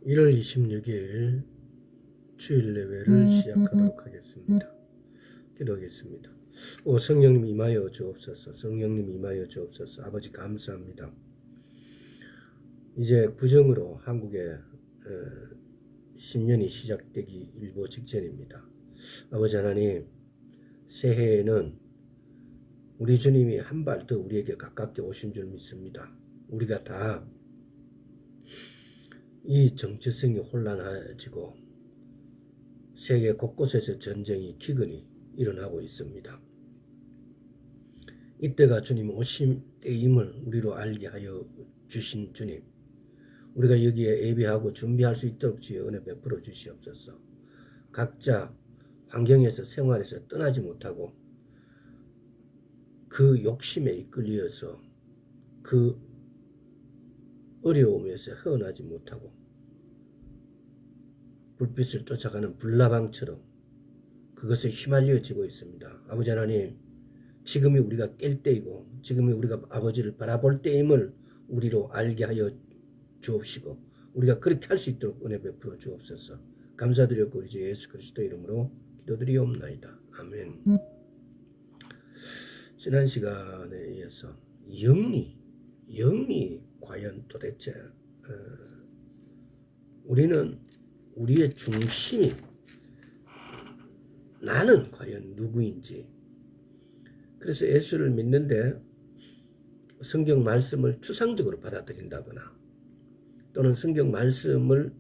1월 26일 주일 예배를 시작하도록 하겠습니다. 기도하겠습니다. 오 성령님 임하여 주옵소서. 성령님 임하여 주옵소서. 아버지 감사합니다. 이제 구정으로 한국의 신년이 시작되기 일보 직전입니다. 아버지 하나님, 새해에는 우리 주님이 한 발 더 우리에게 가깝게 오신 줄 믿습니다. 우리가 다 이 정체성이 혼란해지고 세계 곳곳에서 전쟁이 기근이 일어나고 있습니다. 이때가 주님 오심 때임을 우리로 알게 하여 주신 주님, 우리가 여기에 예배하고 준비할 수 있도록 주여 은혜 베풀어 주시옵소서. 각자 환경에서 생활에서 떠나지 못하고 그 욕심에 이끌려서 그 어려움에서 헤어나지 못하고 불빛을 쫓아가는 불나방처럼 그것에 휘말려지고 있습니다. 아버지 하나님, 지금이 우리가 깰 때이고 지금이 우리가 아버지를 바라볼 때임을 우리로 알게 하여 주옵시고 우리가 그렇게 할 수 있도록 은혜 베풀어 주옵소서. 감사드렸고 우리 주 예수 그리스도 이름으로 기도드리옵나이다. 아멘. 지난 시간에 이어서 영이 과연 도대체 우리는 우리의 중심이 나는 과연 누구인지, 그래서 예수를 믿는데 성경 말씀을 추상적으로 받아들인다거나 또는 성경 말씀을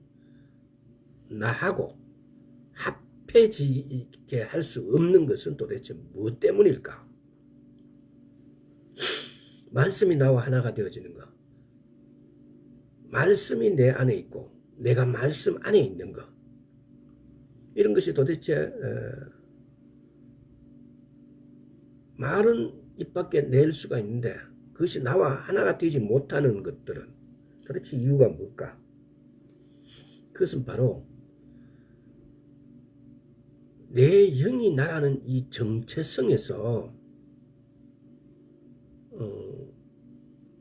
나하고 합해지게 할 수 없는 것은 도대체 무엇 때문일까? 말씀이 나와 하나가 되어지는 것, 말씀이 내 안에 있고 내가 말씀 안에 있는 것, 이런 것이 도대체 말은 입 밖에 낼 수가 있는데 그것이 나와 하나가 되지 못하는 것들은 도대체 이유가 뭘까? 그것은 바로 내 영이 나라는 이 정체성에서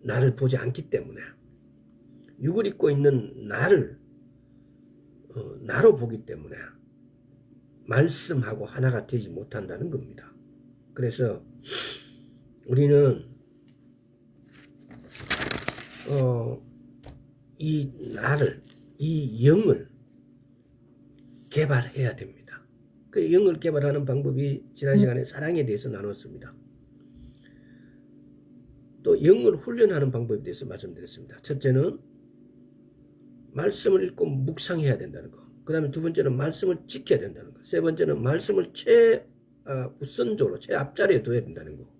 나를 보지 않기 때문에 육을 입고 있는 나를 나로 보기 때문에 말씀하고 하나가 되지 못한다는 겁니다. 그래서 우리는 이 나를, 이 영을 개발해야 됩니다. 그 영을 개발하는 방법이 지난 시간에 사랑에 대해서 나눴습니다. 또 영을 훈련하는 방법에 대해서 말씀드렸습니다. 첫째는 말씀을 읽고 묵상해야 된다는 거. 그 다음에 두 번째는 말씀을 지켜야 된다는 거. 세 번째는 말씀을 우선적으로 최앞자리에 둬야 된다는 거.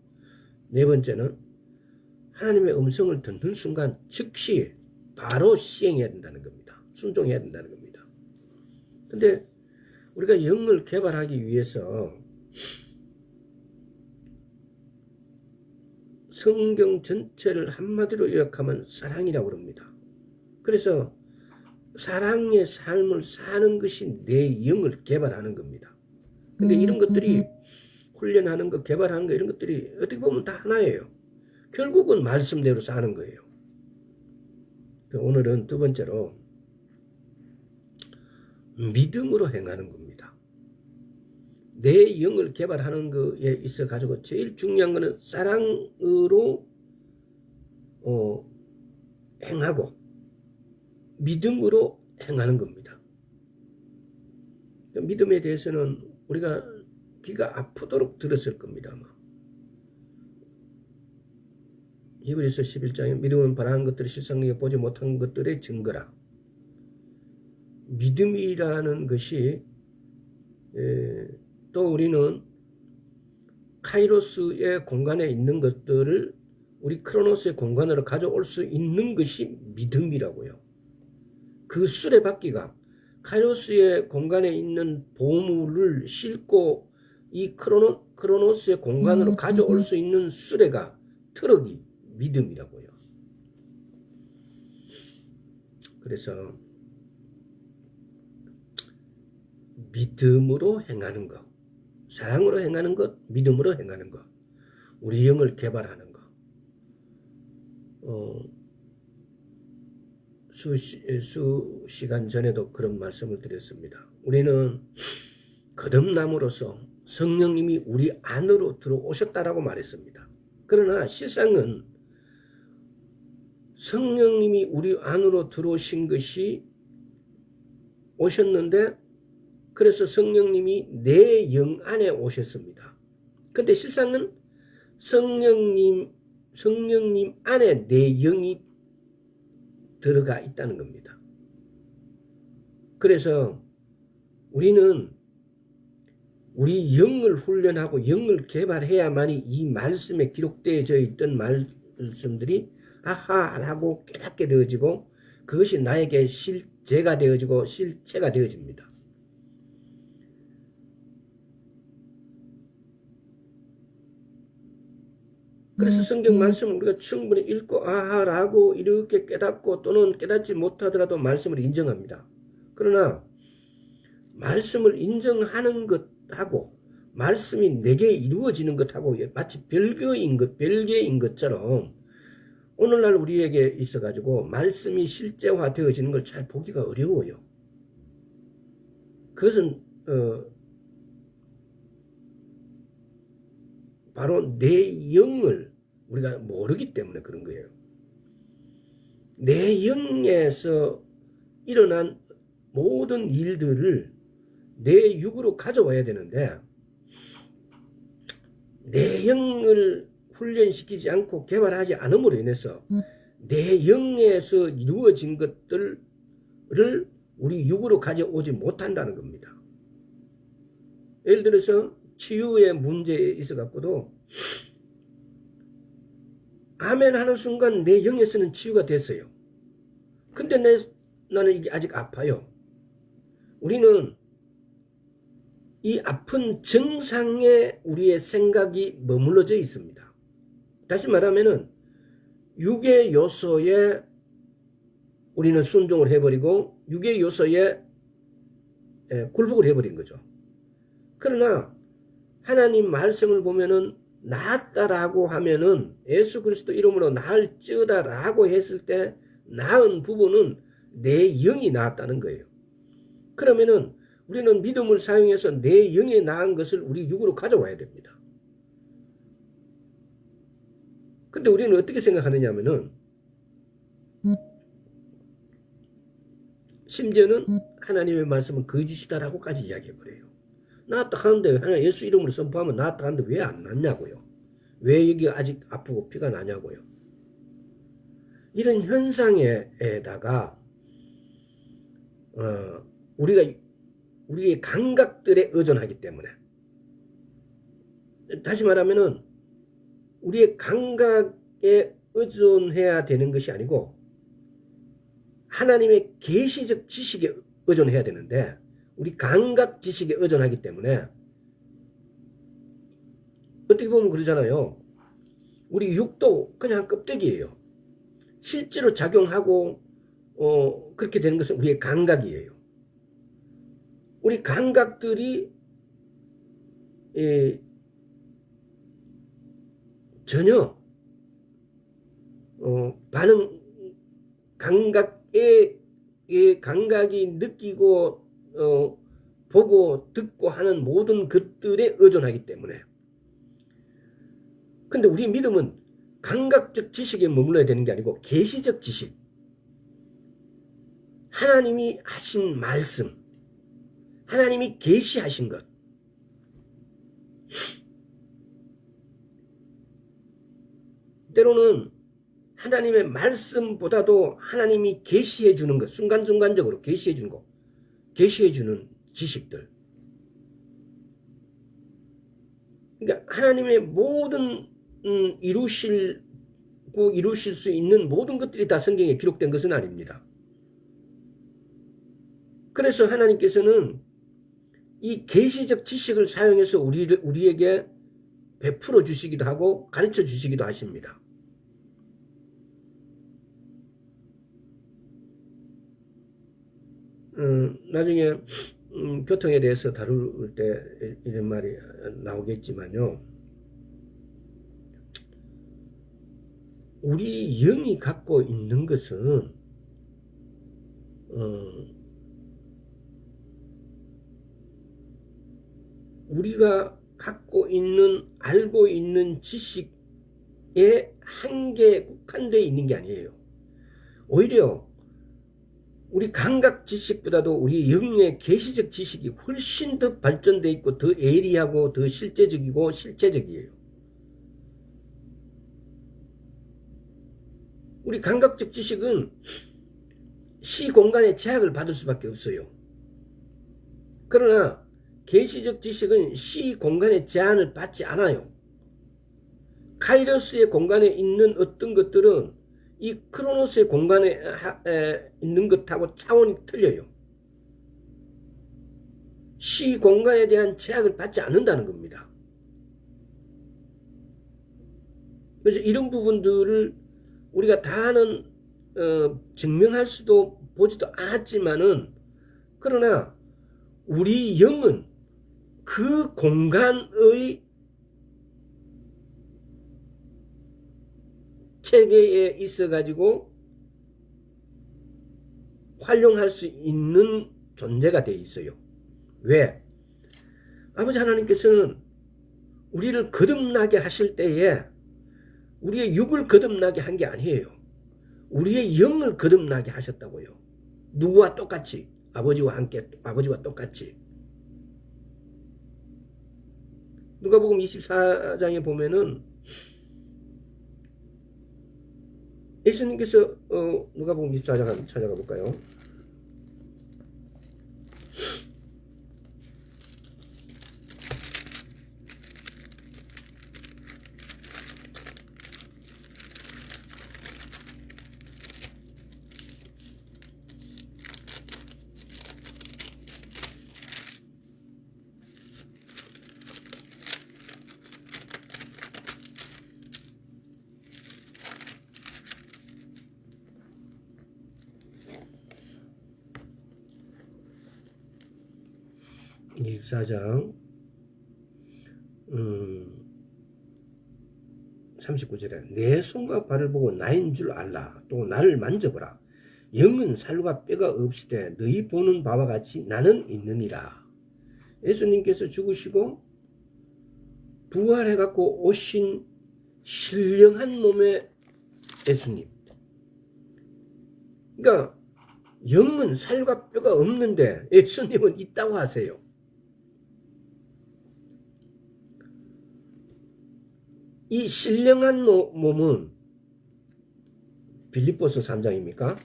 네 번째는 하나님의 음성을 듣는 순간 즉시 바로 시행해야 된다는 겁니다. 순종해야 된다는 겁니다. 근데 우리가 영을 개발하기 위해서 성경 전체를 한마디로 요약하면 사랑이라고 합니다. 그래서 사랑의 삶을 사는 것이 내 영을 개발하는 겁니다. 근데 이런 것들이 훈련하는 것, 개발하는 것, 이런 것들이 어떻게 보면 다 하나예요. 결국은 말씀대로 사는 거예요. 오늘은 두 번째로 믿음으로 행하는 겁니다. 내 영을 개발하는 것에 있어 가지고 제일 중요한 것은 사랑으로 행하고 믿음으로 행하는 겁니다. 믿음에 대해서는 우리가 귀가 아프도록 들었을 겁니다. 아마. 히브리서 11장에 믿음은 바라는 것들이 실상하게 보지 못한 것들의 증거라. 믿음이라는 것이 또 우리는 카이로스의 공간에 있는 것들을 우리 크로노스의 공간으로 가져올 수 있는 것이 믿음이라고요. 그 수레바퀴가 카이로스의 공간에 있는 보물을 싣고 이 크로노스의 공간으로 가져올 수 있는 수레가 트럭이 믿음이라고요. 그래서 믿음으로 행하는 것, 사랑으로 행하는 것, 믿음으로 행하는 것, 우리 영을 개발하는 것, 수시간 전에도 그런 말씀을 드렸습니다. 우리는 거듭남으로써 성령님이 우리 안으로 들어오셨다라고 말했습니다. 그러나 실상은 성령님이 우리 안으로 들어오신 것이 오셨는데, 그래서 성령님이 내 영 안에 오셨습니다. 근데 실상은 성령님 안에 내 영이 들어가 있다는 겁니다. 그래서 우리는 우리 영을 훈련하고 영을 개발해야만이 이 말씀에 기록되어져 있던 말씀들이 아하라고 깨닫게 되어지고, 그것이 나에게 실제가 되어지고 실체가 되어집니다. 그래서 성경 말씀을 우리가 충분히 읽고 아하라고 이렇게 깨닫고 또는 깨닫지 못하더라도 말씀을 인정합니다. 그러나 말씀을 인정하는 것하고 말씀이 내게 이루어지는 것하고 마치 별개인 것처럼 오늘날 우리에게 있어가지고 말씀이 실제화되어지는 걸 잘 보기가 어려워요. 그것은 바로 내 영을 우리가 모르기 때문에 그런 거예요. 내 영에서 일어난 모든 일들을 내 육으로 가져와야 되는데, 내 영을 훈련시키지 않고 개발하지 않음으로 인해서 내 영에서 이루어진 것들을 우리 육으로 가져오지 못한다는 겁니다. 예를 들어서 치유의 문제에 있어 갖고도 아멘 하는 순간 내 영에서는 치유가 됐어요. 근데 나는 이게 아직 아파요. 우리는 이 아픈 정상에 우리의 생각이 머물러져 있습니다. 다시 말하면은 육의 요소에 우리는 순종을 해버리고 육의 요소에 굴복을 해버린 거죠. 그러나 하나님 말씀을 보면은 나았다라고 하면은 예수 그리스도 이름으로 나을지어다라고 했을 때 나은 부분은 내 영이 나았다는 거예요. 그러면은 우리는 믿음을 사용해서 내 영에 나은 것을 우리 육으로 가져와야 됩니다. 근데 우리는 어떻게 생각하느냐 하면은 심지어는 하나님의 말씀은 거짓이다라고까지 이야기해버려요. 나았다 하는데 하나님 예수 이름으로 선포하면 나았다 하는데 왜 안 낫냐고요. 왜 여기가 아직 아프고 피가 나냐고요. 이런 현상에다가 우리가 우리의 감각들에 의존하기 때문에, 다시 말하면은 우리의 감각에 의존해야 되는 것이 아니고 하나님의 계시적 지식에 의존해야 되는데, 우리 감각 지식에 의존하기 때문에 어떻게 보면 그러잖아요. 우리 육도 그냥 껍데기예요. 실제로 작용하고 그렇게 되는 것은 우리의 감각이에요. 우리 감각들이 전혀 감각이 느끼고 보고 듣고 하는 모든 것들에 의존하기 때문에. 근데 우리 믿음은 감각적 지식에 머물러야 되는 게 아니고 계시적 지식, 하나님이 하신 말씀, 하나님이 계시하신 것, 때로는 하나님의 말씀보다도 하나님이 계시해 주는 것, 순간순간적으로 계시해 주는 것, 계시해 주는 지식들. 그러니까 하나님의 모든 이루실 수 있는 모든 것들이 다 성경에 기록된 것은 아닙니다. 그래서 하나님께서는 이 계시적 지식을 사용해서 우리에게 베풀어 주시기도 하고 가르쳐 주시기도 하십니다. 나중에 교통에 대해서 다룰 때 이런 말이 나오겠지만요. 우리 영이 갖고 있는 것은 우리가 갖고 있는 알고 있는 지식에 한계에 국한되어 있는 게 아니에요. 오히려 우리 감각 지식보다도 우리 영의 계시적 지식이 훨씬 더 발전되어 있고 더 예리하고 더 실제적이고 실체적이에요. 우리 감각적 지식은 시 공간의 제약을 받을 수밖에 없어요. 그러나 계시적 지식은 시 공간의 제한을 받지 않아요. 카이로스의 공간에 있는 어떤 것들은 이 크로노스의 공간에 있는 것하고 차원이 틀려요. 시 공간에 대한 제약을 받지 않는다는 겁니다. 그래서 이런 부분들을 우리가 다는 증명할 수도 보지도 않았지만은, 그러나 우리 영은 그 공간의 체계에 있어 가지고 활용할 수 있는 존재가 되어 있어요. 왜? 아버지 하나님께서는 우리를 거듭나게 하실 때에 우리의 육을 거듭나게 한 게 아니에요. 우리의 영을 거듭나게 하셨다고요. 누구와 똑같이? 아버지와 함께, 아버지와 똑같이. 누가복음 24장에 보면은 예수님께서 누가복음 24장 한번 찾아가 볼까요? 이 24장 39절에 내 손과 발을 보고 나인 줄 알라. 또 나를 만져보라. 영은 살과 뼈가 없이되 너희 보는 바와 같이 나는 있느니라. 예수님께서 죽으시고 부활해갖고 오신 신령한 몸의 예수님. 그러니까 영은 살과 뼈가 없는데 예수님은 있다고 하세요. 이 신령한 몸은 빌립보서 3장입니까?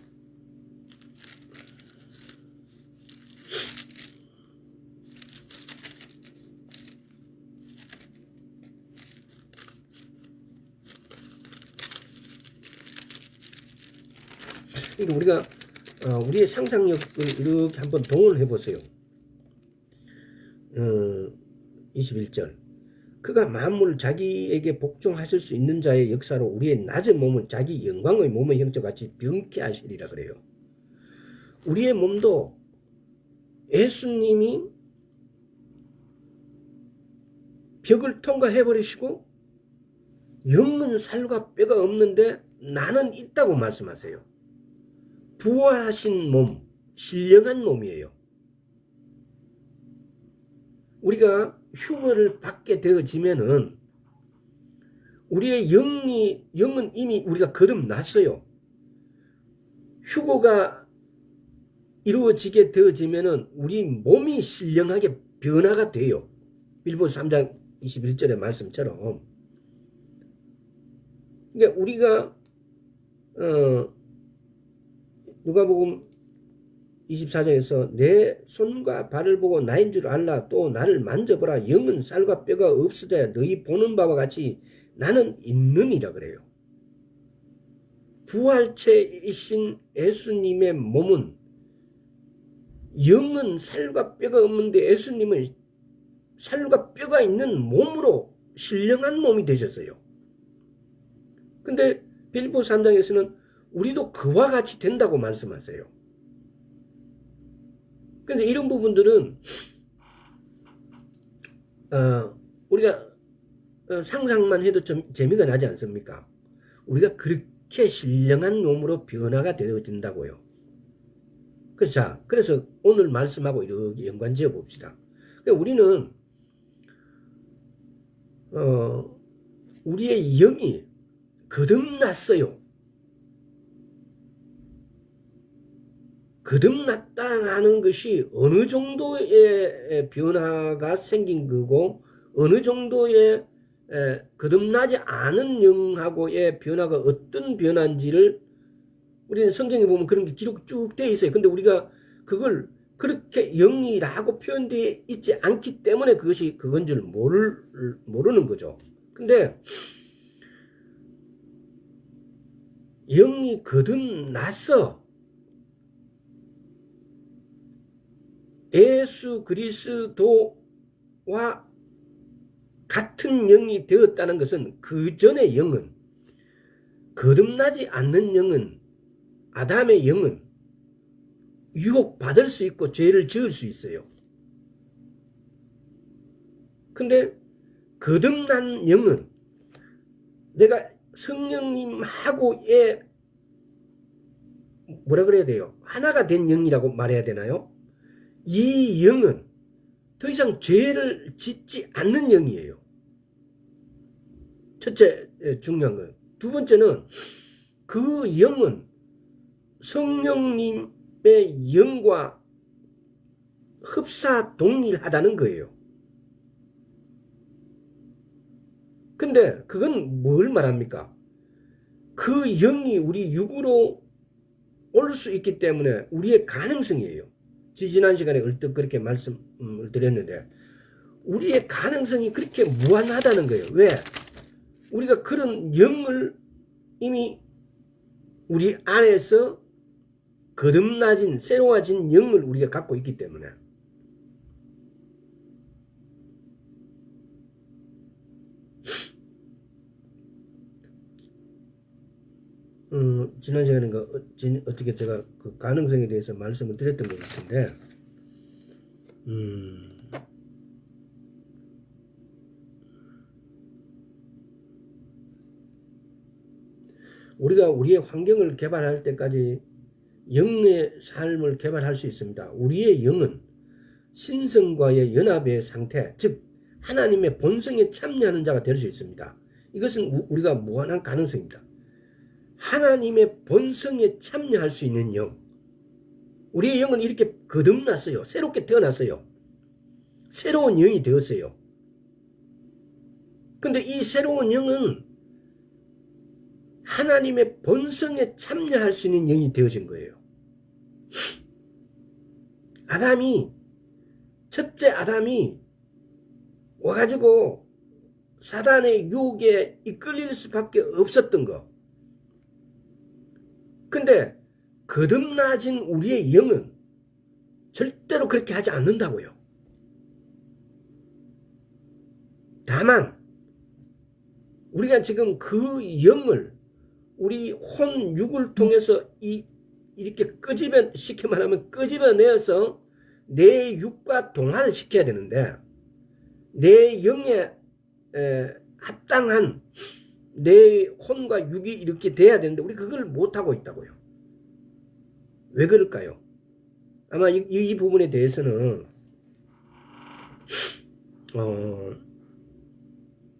그러니까 우리가 우리의 상상력을 이렇게 한번 동원해 보세요. 21절 그가 만물을 자기에게 복종하실 수 있는 자의 역사로 우리의 낮은 몸을 자기 영광의 몸의 형체같이 병케 하시리라 그래요. 우리의 몸도 예수님이 벽을 통과해 버리시고 영은 살과 뼈가 없는데 나는 있다고 말씀하세요. 부활하신 몸, 신령한 몸이에요. 우리가 휴거를 받게 되어지면은 우리의 영은 이미 우리가 거듭났어요. 휴거가 이루어지게 되어지면은 우리 몸이 신령하게 변화가 돼요. 빌립보서 3장 21절의 말씀처럼. 그러니까 우리가 누가복음 24장에서 내 손과 발을 보고 나인 줄 알라. 또 나를 만져보라. 영은 살과 뼈가 없으되 너희 보는 바와 같이 나는 있느니라 그래요. 부활체이신 예수님의 몸은 영은 살과 뼈가 없는데 예수님은 살과 뼈가 있는 몸으로 신령한 몸이 되셨어요. 근데 빌립보서 3장에서는 우리도 그와 같이 된다고 말씀하세요. 근데 이런 부분들은 우리가 상상만 해도 좀 재미가 나지 않습니까? 우리가 그렇게 신령한 몸으로 변화가 되어진다고요. 그래서 오늘 말씀하고 이렇게 연관지어 봅시다. 우리는 우리의 영이 거듭났어요. 거듭났다는 것이 어느 정도의 변화가 생긴 거고 어느 정도의 거듭나지 않은 영하고의 변화가 어떤 변화인지를 우리는 성경에 보면 그런 게 기록 쭉 되어 있어요. 근데 우리가 그걸 그렇게 영이라고 표현되어 있지 않기 때문에 그것이 그건 줄 모르는 거죠. 근데 영이 거듭나서 예수 그리스도와 같은 영이 되었다는 것은 그 전의 영은 거듭나지 않는 영은 아담의 영은 유혹받을 수 있고 죄를 지을 수 있어요. 근데 거듭난 영은 내가 성령님하고의 뭐라 그래야 돼요? 하나가 된 영이라고 말해야 되나요? 이 영은 더 이상 죄를 짓지 않는 영이에요. 첫째 중요한 건. 두 번째는 그 영은 성령님의 영과 흡사 동일하다는 거예요. 근데 그건 뭘 말합니까? 그 영이 우리 육으로 올 수 있기 때문에 우리의 가능성이에요. 지난 시간에 얼뜻 그렇게 말씀을 드렸는데 우리의 가능성이 그렇게 무한하다는 거예요. 왜? 우리가 그런 영을 이미 우리 안에서 거듭나진 새로워진 영을 우리가 갖고 있기 때문에. 지난 시간에 어떻게 제가 그 가능성에 대해서 말씀을 드렸던 것 같은데, 우리가 우리의 환경을 개발할 때까지 영의 삶을 개발할 수 있습니다. 우리의 영은 신성과의 연합의 상태, 즉 하나님의 본성에 참여하는 자가 될 수 있습니다. 이것은 우리가 무한한 가능성입니다. 하나님의 본성에 참여할 수 있는 영. 우리의 영은 이렇게 거듭났어요. 새롭게 태어났어요. 새로운 영이 되었어요. 근데 이 새로운 영은 하나님의 본성에 참여할 수 있는 영이 되어진 거예요. 첫째 아담이 와가지고 사단의 유혹에 이끌릴 수밖에 없었던 거. 근데 거듭나진 우리의 영은 절대로 그렇게 하지 않는다고요. 다만 우리가 지금 그 영을 우리 혼육을 통해서 이렇게 쉽게 말하면 끄집어내어서 내 육과 동화를 시켜야 되는데 내 영에 합당한 내 혼과 육이 이렇게 돼야 되는데 우리 그걸 못하고 있다고요. 왜 그럴까요? 아마 이 부분에 대해서는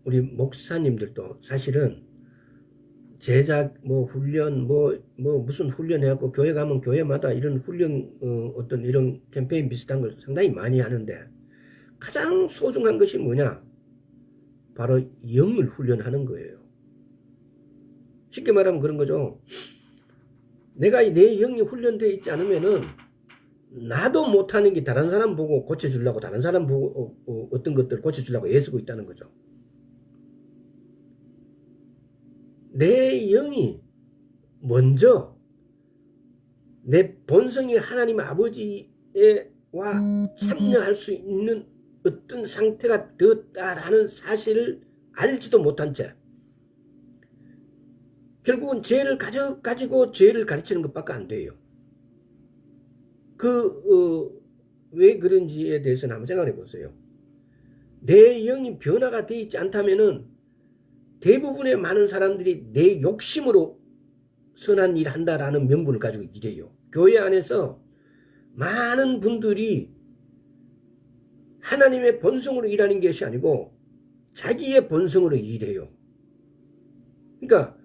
우리 목사님들도 사실은 제작 훈련 무슨 훈련 해갖고 교회 가면 교회마다 이런 훈련 어떤 이런 캠페인 비슷한 걸 상당히 많이 하는데 가장 소중한 것이 뭐냐? 바로 영을 훈련하는 거예요. 쉽게 말하면 그런 거죠. 내가 내 영이 훈련되어 있지 않으면은 나도 못하는 게 다른 사람 보고 고쳐주려고 다른 사람 보고 어떤 것들을 고쳐주려고 애쓰고 있다는 거죠. 내 영이 먼저 내 본성이 하나님 아버지와 참여할 수 있는 어떤 상태가 되었다라는 사실을 알지도 못한 채 결국은 죄를 가지고 죄를 가르치는 것밖에 안 돼요. 왜 그런지에 대해서는 한번 생각해 보세요. 내 영이 변화가 되어 있지 않다면은 대부분의 많은 사람들이 내 욕심으로 선한 일 한다라는 명분을 가지고 일해요. 교회 안에서 많은 분들이 하나님의 본성으로 일하는 것이 아니고 자기의 본성으로 일해요. 그러니까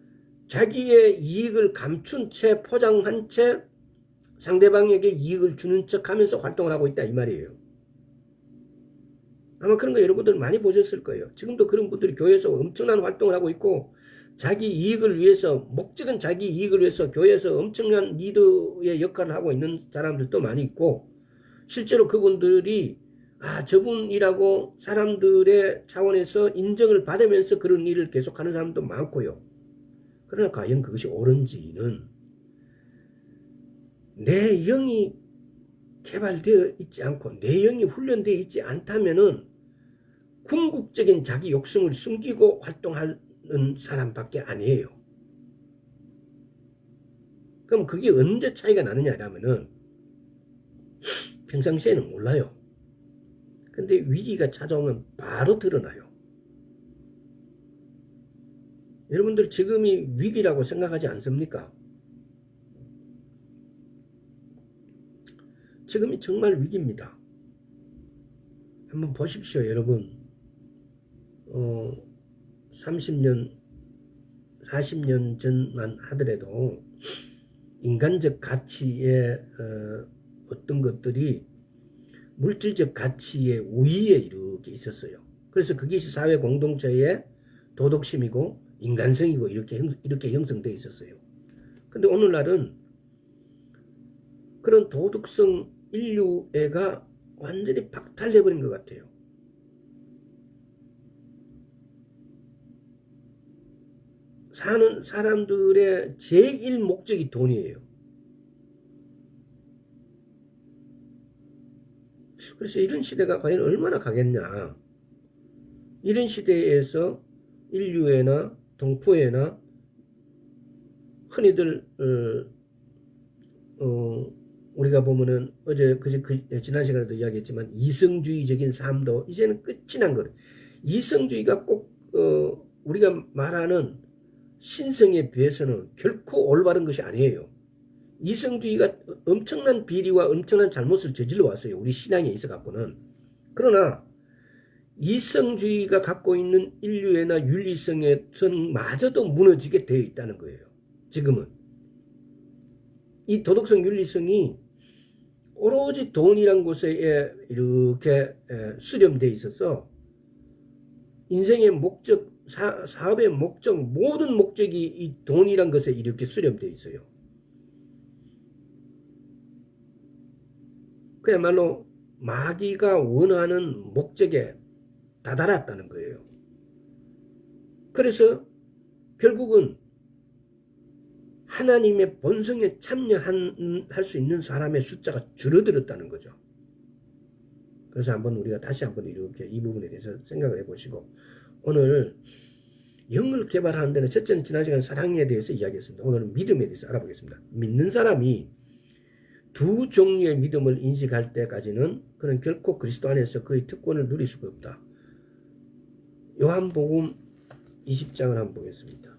자기의 이익을 감춘 채 포장한 채 상대방에게 이익을 주는 척 하면서 활동을 하고 있다 이 말이에요. 아마 그런 거 여러분들 많이 보셨을 거예요. 지금도 그런 분들이 교회에서 엄청난 활동을 하고 있고 자기 이익을 위해서 목적은 자기 이익을 위해서 교회에서 엄청난 리더의 역할을 하고 있는 사람들도 많이 있고 실제로 그분들이 저분이라고 사람들의 차원에서 인정을 받으면서 그런 일을 계속하는 사람도 많고요. 그러나 과연 그것이 옳은지는 내 영이 개발되어 있지 않고 내 영이 훈련되어 있지 않다면은 궁극적인 자기 욕심을 숨기고 활동하는 사람밖에 아니에요. 그럼 그게 언제 차이가 나느냐라면은 평상시에는 몰라요. 근데 위기가 찾아오면 바로 드러나요. 여러분들 지금이 위기라고 생각하지 않습니까? 지금이 정말 위기입니다. 한번 보십시오, 여러분. 30년, 40년 전만 하더라도 인간적 가치의 어떤 것들이 물질적 가치의 우위에 이렇게 있었어요. 그래서 그것이 사회 공동체의 도덕심이고 인간성이고 이렇게 형성되어 있었어요. 근데 오늘날은 그런 도덕성 인류애가 완전히 박탈돼버린 것 같아요. 사는 사람들의 제1 목적이 돈이에요. 그래서 이런 시대가 과연 얼마나 가겠냐. 이런 시대에서 인류애나 동포애나 흔히들 우리가 보면은 지난 시간에도 이야기했지만 이성주의적인 삶도 이제는 끝이 난 거예요. 이성주의가 꼭 우리가 말하는 신성에 비해서는 결코 올바른 것이 아니에요. 이성주의가 엄청난 비리와 엄청난 잘못을 저질러 왔어요. 우리 신앙에 있어 갖고는. 그러나 이성주의가 갖고 있는 인류애나 윤리성의 선마저도 무너지게 되어 있다는 거예요. 지금은. 이 도덕성 윤리성이 오로지 돈이란 곳에 이렇게 수렴되어 있어서 인생의 목적, 사업의 목적, 모든 목적이 이 돈이란 것에 이렇게 수렴되어 있어요. 그야말로 마귀가 원하는 목적에 다다랐다는 거예요. 그래서 결국은 하나님의 본성에 참여할 수 있는 사람의 숫자가 줄어들었다는 거죠. 그래서 우리가 다시 한번 이렇게 이 부분에 대해서 생각을 해보시고 오늘 영을 개발하는 데는 첫째는 지난 시간 사랑에 대해서 이야기했습니다. 오늘은 믿음에 대해서 알아보겠습니다. 믿는 사람이 두 종류의 믿음을 인식할 때까지는 그는 결코 그리스도 안에서 그의 특권을 누릴 수가 없다. 요한복음 20장을 한번 보겠습니다.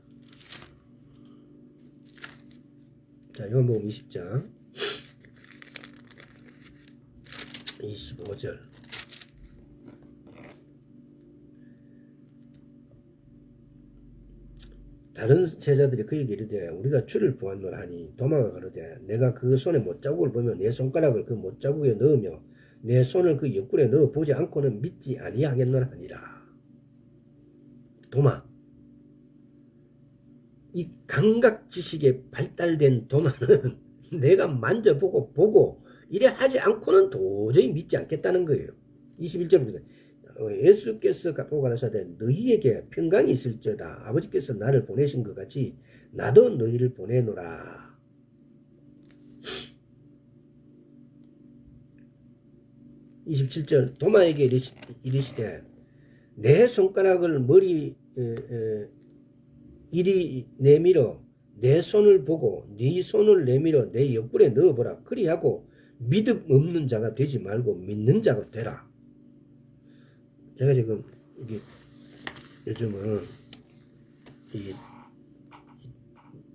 자, 요한복음 20장 25절. 다른 제자들이 그에게 이르되 우리가 주를 보았노라 하니 도마가 가로되 내가 그 손에 못자국을 보며 내 손가락을 그 못자국에 넣으며 내 손을 그 옆구리에 넣어 보지 않고는 믿지 아니하겠노라 하니라. 도마. 이 감각 지식에 발달된 도마는 내가 만져보고 보고 이래 하지 않고는 도저히 믿지 않겠다는 거예요. 21절입니다. 예수께서 갖고 가라사대 너희에게 평강이 있을지어다. 아버지께서 나를 보내신 것 같이 나도 너희를 보내노라. (27절) 도마에게 이르시되 내 손가락을 머리 이리 내밀어 내 손을 보고 네 손을 내밀어 내 옆구리에 넣어보라. 그리하고 믿음 없는 자가 되지 말고 믿는 자가 되라. 제가 지금 이게 요즘은 이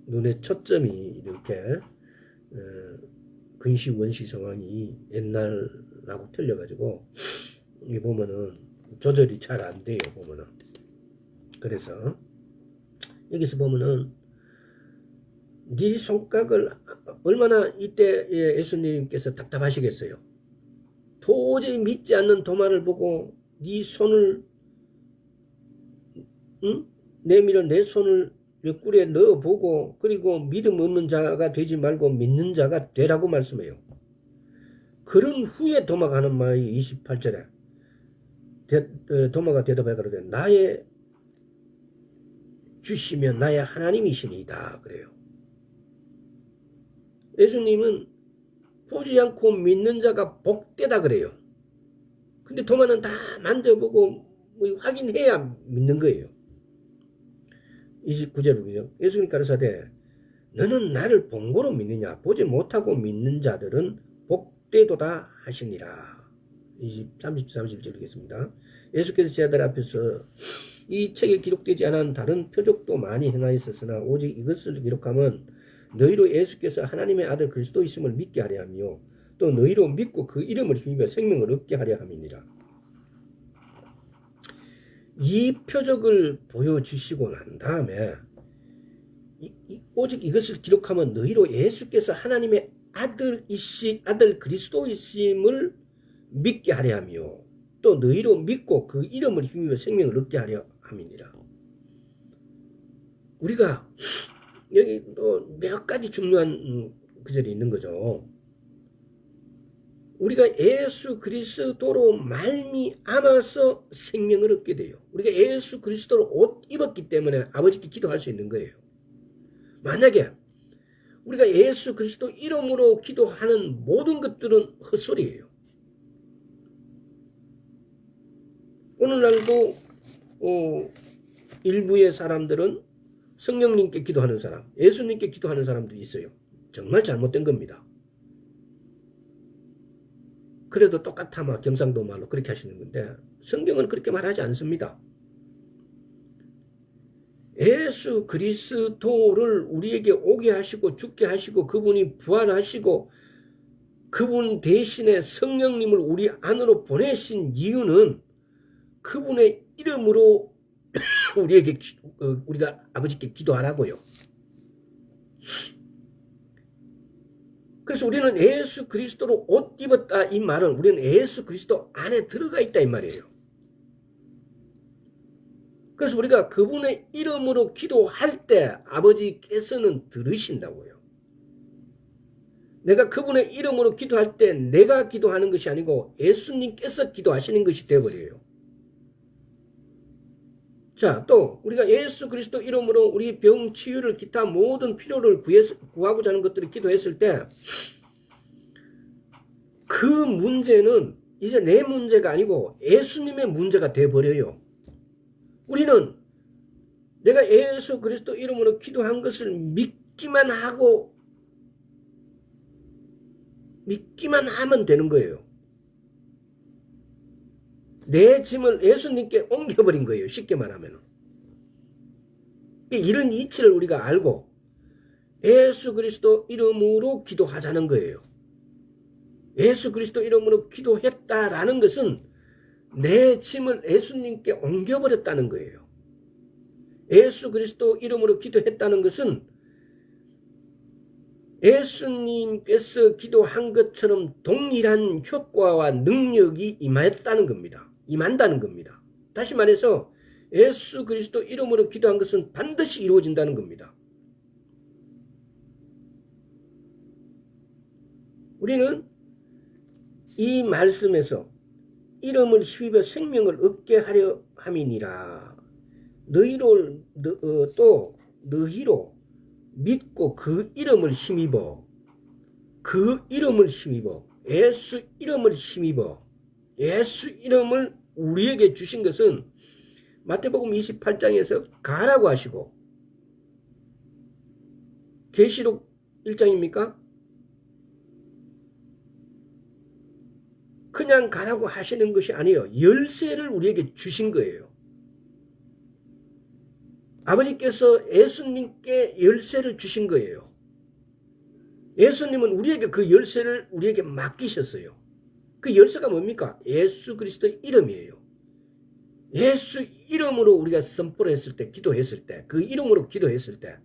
눈의 초점이 이렇게 근시 원시 상황이 옛날하고 틀려가지고 이 보면은 조절이 잘 안 돼요. 보면은. 그래서 여기서 보면은 네 손각을 얼마나 이때 예수님께서 답답하시겠어요. 도저히 믿지 않는 도마를 보고 네 손을 내밀어 내 손을 옆구리에 넣어보고 그리고 믿음 없는 자가 되지 말고 믿는 자가 되라고 말씀해요. 그런 후에 도마가 하는 말이 28절에 도마가 대답해 가로되 나의 주시면 나의 하나님이시니이다 그래요. 예수님은 보지 않고 믿는 자가 복되다 그래요. 근데 도마는 다 만져보고 뭐 확인해야 믿는 거예요. 29절 보죠. 예수님 가르사대 너는 나를 본고로 믿느냐 보지 못하고 믿는 자들은 복되도다 하시니라. 30절이겠습니다. 예수께서 제자들 앞에서 이 책에 기록되지 않은 다른 표적도 많이 행하였으나 오직 이것을 기록하면 너희로 예수께서 하나님의 아들 그리스도이심을 믿게 하려 하며 또 너희로 믿고 그 이름을 힘입어 생명을 얻게 하려 함이니라. 이 표적을 보여주시고 난 다음에 오직 이것을 기록하면 너희로 예수께서 하나님의 아들 그리스도이심을 믿게 하려 하며 또 너희로 믿고 그 이름을 힘입어 생명을 얻게 하려 함이니라. 우리가 여기 또 몇 가지 중요한 구절이 있는 거죠. 우리가 예수 그리스도로 말미암아서 생명을 얻게 돼요. 우리가 예수 그리스도로 옷 입었기 때문에 아버지께 기도할 수 있는 거예요. 만약에 우리가 예수 그리스도 이름으로 기도하는 모든 것들은 헛소리예요. 오늘날도 일부의 사람들은 성령님께 기도하는 사람, 예수님께 기도하는 사람들이 있어요. 정말 잘못된 겁니다. 그래도 똑같아 막 경상도 말로 그렇게 하시는 건데 성경은 그렇게 말하지 않습니다. 예수 그리스도를 우리에게 오게 하시고 죽게 하시고 그분이 부활하시고 그분 대신에 성령님을 우리 안으로 보내신 이유는 그분의 이름으로 우리가 아버지께 기도하라고요. 그래서 우리는 예수 그리스도로 옷 입었다 이 말은 우리는 예수 그리스도 안에 들어가 있다 이 말이에요. 그래서 우리가 그분의 이름으로 기도할 때 아버지께서는 들으신다고요. 내가 그분의 이름으로 기도할 때 내가 기도하는 것이 아니고 예수님께서 기도하시는 것이 되어버려요. 자, 또 우리가 예수 그리스도 이름으로 우리 병 치유를 기타 모든 필요를 구하고자 하는 것들을 기도했을 때 그 문제는 이제 내 문제가 아니고 예수님의 문제가 되어버려요. 우리는 내가 예수 그리스도 이름으로 기도한 것을 믿기만 하면 되는 거예요. 내 짐을 예수님께 옮겨버린 거예요. 쉽게 말하면. 이런 이치를 우리가 알고 예수 그리스도 이름으로 기도하자는 거예요. 예수 그리스도 이름으로 기도했다라는 것은 내 짐을 예수님께 옮겨버렸다는 거예요. 예수 그리스도 이름으로 기도했다는 것은 예수님께서 기도한 것처럼 동일한 효과와 능력이 임한다는 겁니다. 다시 말해서 예수 그리스도 이름으로 기도한 것은 반드시 이루어진다는 겁니다. 우리는 이 말씀에서 이름을 힘입어 생명을 얻게 하려 함이니라. 너희로 믿고 그 이름을 힘입어 예수 이름을 우리에게 주신 것은 마태복음 28장에서 가라고 하시고 계시록 1장입니까? 그냥 가라고 하시는 것이 아니에요. 열쇠를 우리에게 주신 거예요. 아버지께서 예수님께 열쇠를 주신 거예요. 예수님은 우리에게 그 열쇠를 우리에게 맡기셨어요. 그 열쇠가 뭡니까? 예수 그리스도의 이름이에요. 예수 이름으로 우리가 선포를 했을 때, 기도했을 때, 그 이름으로 기도했을 때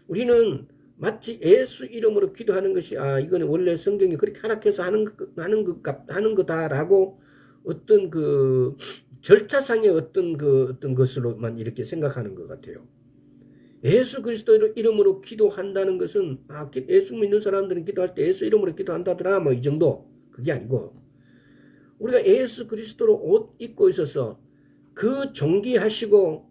우리는 마치 예수 이름으로 기도하는 것이 이거는 원래 성경이 그렇게 허락해서 하는 거다라고 어떤 그 절차상의 어떤 것으로만 이렇게 생각하는 것 같아요. 예수 그리스도 이름으로 기도한다는 것은 예수 믿는 사람들은 기도할 때 예수 이름으로 기도한다더라 뭐 이 정도. 그게 아니고 우리가 예수 그리스도로 옷 입고 있어서 그 존귀하시고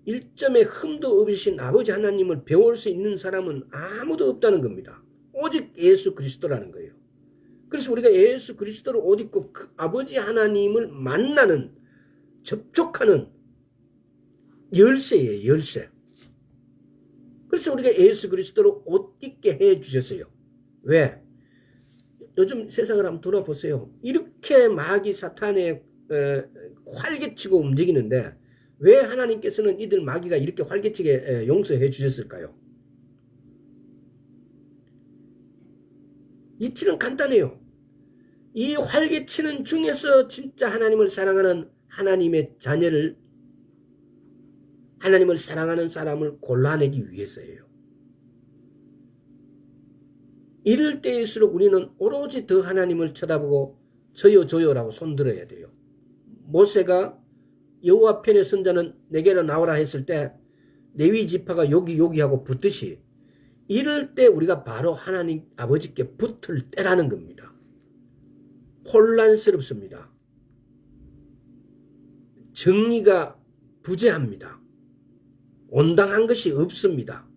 일점의 흠도 없으신 아버지 하나님을 배울 수 있는 사람은 아무도 없다는 겁니다. 오직 예수 그리스도라는 거예요. 그래서 우리가 예수 그리스도로 옷 입고 그 아버지 하나님을 만나는, 접촉하는 열쇠예요. 열쇠. 그래서 우리가 예수 그리스도로 옷 입게 해 주셨어요. 왜? 요즘 세상을 한번 돌아보세요. 이렇게 마귀 사탄에 활개치고 움직이는데 왜 하나님께서는 이들 마귀가 이렇게 활개치게 용서해 주셨을까요? 이치는 간단해요. 이 활개치는 중에서 진짜 하나님을 사랑하는 하나님의 자녀를, 하나님을 사랑하는 사람을 골라내기 위해서예요. 이럴 때일수록 우리는 오로지 더 하나님을 쳐다보고 저요 저요라고 손들어야 돼요. 모세가 여호와 편의 선자는 내게로 나오라 했을 때 레위 지파가 여기 하고 붙듯이 이럴 때 우리가 바로 하나님 아버지께 붙을 때라는 겁니다. 혼란스럽습니다. 정의가 부재합니다. 온당한 것이 없습니다.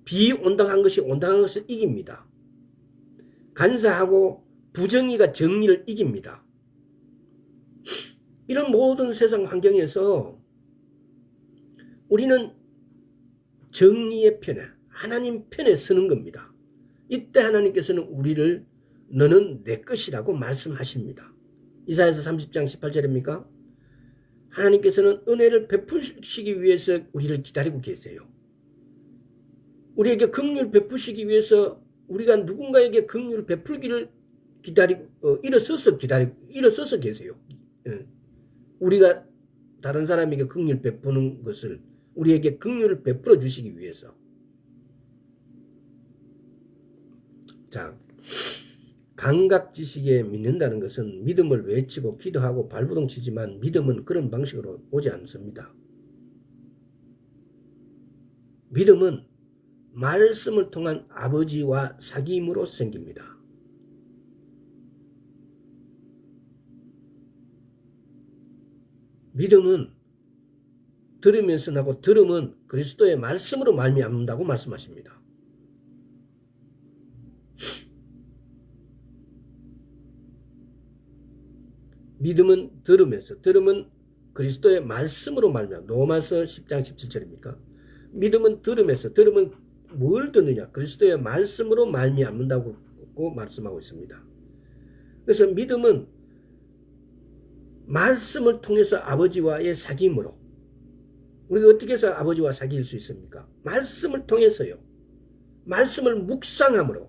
비온당한 것이 온당한 것을 이깁니다. 간사하고 부정의가 정의를 이깁니다. 이런 모든 세상 환경에서 우리는 정의의 편에, 하나님 편에 서는 겁니다. 이때 하나님께서는 우리를 너는 내 것이라고 말씀하십니다. 이사야서 30장 18절입니까? 하나님께서는 은혜를 베푸시기 위해서 우리를 기다리고 계세요. 우리에게 긍휼을 베푸시기 위해서 우리가 누군가에게 긍휼을 베풀기를 기다리고 일어서서 계세요. 우리가 다른 사람에게 긍휼을 베푸는 것을 우리에게 긍휼을 베풀어 주시기 위해서. 자, 감각 지식에 믿는다는 것은 믿음을 외치고 기도하고 발버둥 치지만 믿음은 그런 방식으로 오지 않습니다. 믿음은 말씀을 통한 아버지와 사귐으로 생깁니다. 믿음은 들으면서 나고 들음은 그리스도의 말씀으로 말미암는다고 말씀하십니다. 믿음은 들으면서, 들음은 그리스도의 말씀으로 말미암는다. 로마서 10장 17절입니까? 믿음은 들으면서, 들음은 뭘 듣느냐? 그리스도의 말씀으로 말미암는다고 말씀하고 있습니다. 그래서 믿음은 말씀을 통해서 아버지와의 사귐으로, 우리가 어떻게 해서 아버지와 사귈 수 있습니까? 말씀을 통해서요. 말씀을 묵상함으로.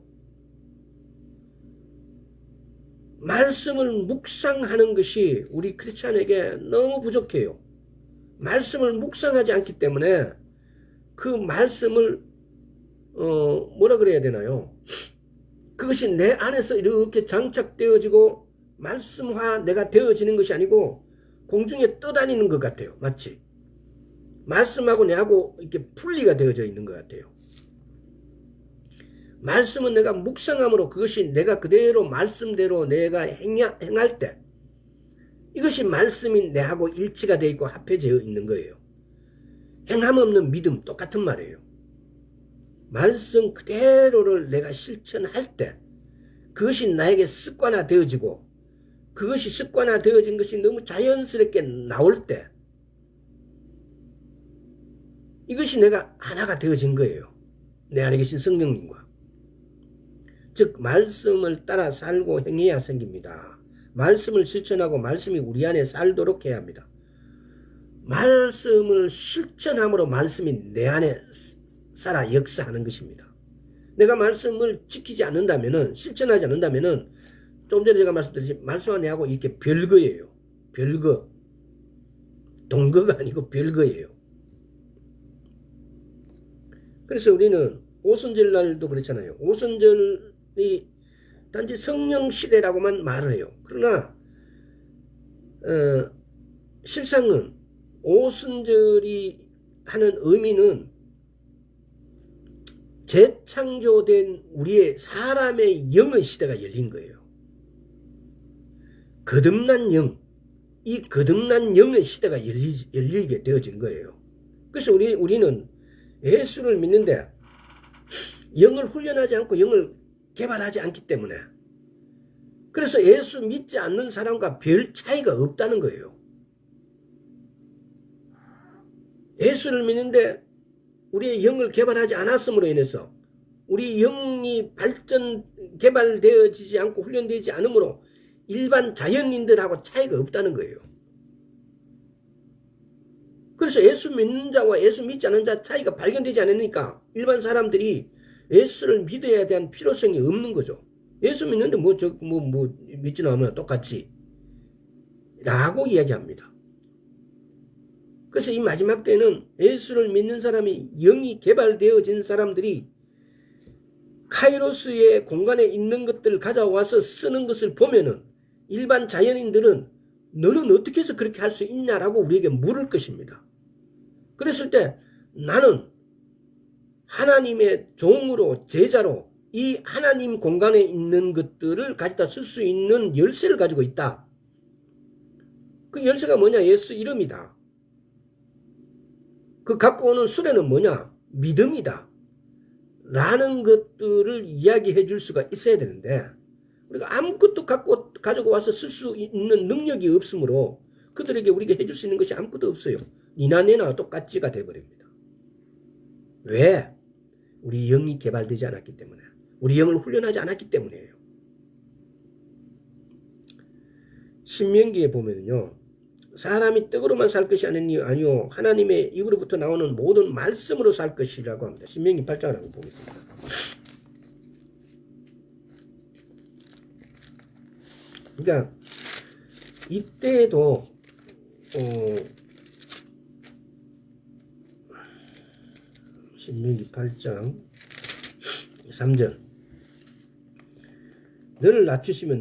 말씀을 묵상하는 것이 우리 크리스찬에게 너무 부족해요. 말씀을 묵상하지 않기 때문에 그 말씀을 뭐라 그래야 되나요? 그것이 내 안에서 이렇게 장착되어지고 말씀화 내가 되어지는 것이 아니고 공중에 떠다니는 것 같아요. 마치 말씀하고 내하고 이렇게 분리가 되어져 있는 것 같아요. 말씀은 내가 묵상함으로 그것이 내가 그대로 말씀대로 내가 행할 때 이것이 말씀이 내하고 일치가 되어 있고 합해져 있는 거예요. 행함 없는 믿음 똑같은 말이에요. 말씀 그대로를 내가 실천할 때 그것이 나에게 습관화되어지고 그것이 습관화되어진 것이 너무 자연스럽게 나올 때 이것이 내가 하나가 되어진 거예요. 내 안에 계신 성령님과. 즉 말씀을 따라 살고 행해야 생깁니다. 말씀을 실천하고 말씀이 우리 안에 살도록 해야 합니다. 말씀을 실천함으로 말씀이 내 안에 살아 역사하는 것입니다. 내가 말씀을 지키지 않는다면은, 실천하지 않는다면은, 좀 전에 제가 말씀드렸지, 말씀과 내하고 이렇게 별거예요. 별거. 동거가 아니고 별거예요. 그래서 우리는 오순절 날도 그렇잖아요. 오순절이 단지 성령 시대라고만 말을 해요. 그러나 실상은 오순절이 하는 의미는 재창조된 우리의 사람의 영의 시대가 열린 거예요. 거듭난 영, 이 거듭난 영의 시대가 열리게 되어진 거예요. 그래서 우리는 예수를 믿는데 영을 훈련하지 않고 영을 개발하지 않기 때문에, 그래서 예수 믿지 않는 사람과 별 차이가 없다는 거예요. 예수를 믿는데 우리의 영을 개발하지 않았음으로 인해서 우리 영이 개발되어지지 않고 훈련되지 않으므로 일반 자연인들하고 차이가 없다는 거예요. 그래서 예수 믿는 자와 예수 믿지 않는 자 차이가 발견되지 않으니까 일반 사람들이 예수를 믿어야 대한 필요성이 없는 거죠. 예수 믿는데 믿지는 않으면 똑같지 라고 이야기합니다. 그래서 이 마지막 때는 예수를 믿는 사람이 영이 개발되어진 사람들이 카이로스의 공간에 있는 것들을 가져와서 쓰는 것을 보면은 일반 자연인들은 너는 어떻게 해서 그렇게 할 수 있냐라고 우리에게 물을 것입니다. 그랬을 때 나는 하나님의 종으로 제자로 이 하나님 공간에 있는 것들을 가져다 쓸 수 있는 열쇠를 가지고 있다. 그 열쇠가 뭐냐? 예수 이름이다. 그 갖고 오는 수레는 뭐냐? 믿음이다. 라는 것들을 이야기해 줄 수가 있어야 되는데 우리가 아무것도 가지고 와서 쓸 수 있는 능력이 없으므로 그들에게 우리가 해줄 수 있는 것이 아무것도 없어요. 니나 내나 똑같지가 돼버립니다. 왜? 우리 영이 개발되지 않았기 때문에, 우리 영을 훈련하지 않았기 때문이에요. 신명기에 보면요, 사람이 떡으로만 살 것이 아니요 하나님의 입으로부터 나오는 모든 말씀으로 살 것이라고 합니다. 신명기 8장을 한번 보겠습니다. 그러니까 이때도 신명기 8장 3절 너를 낮추시면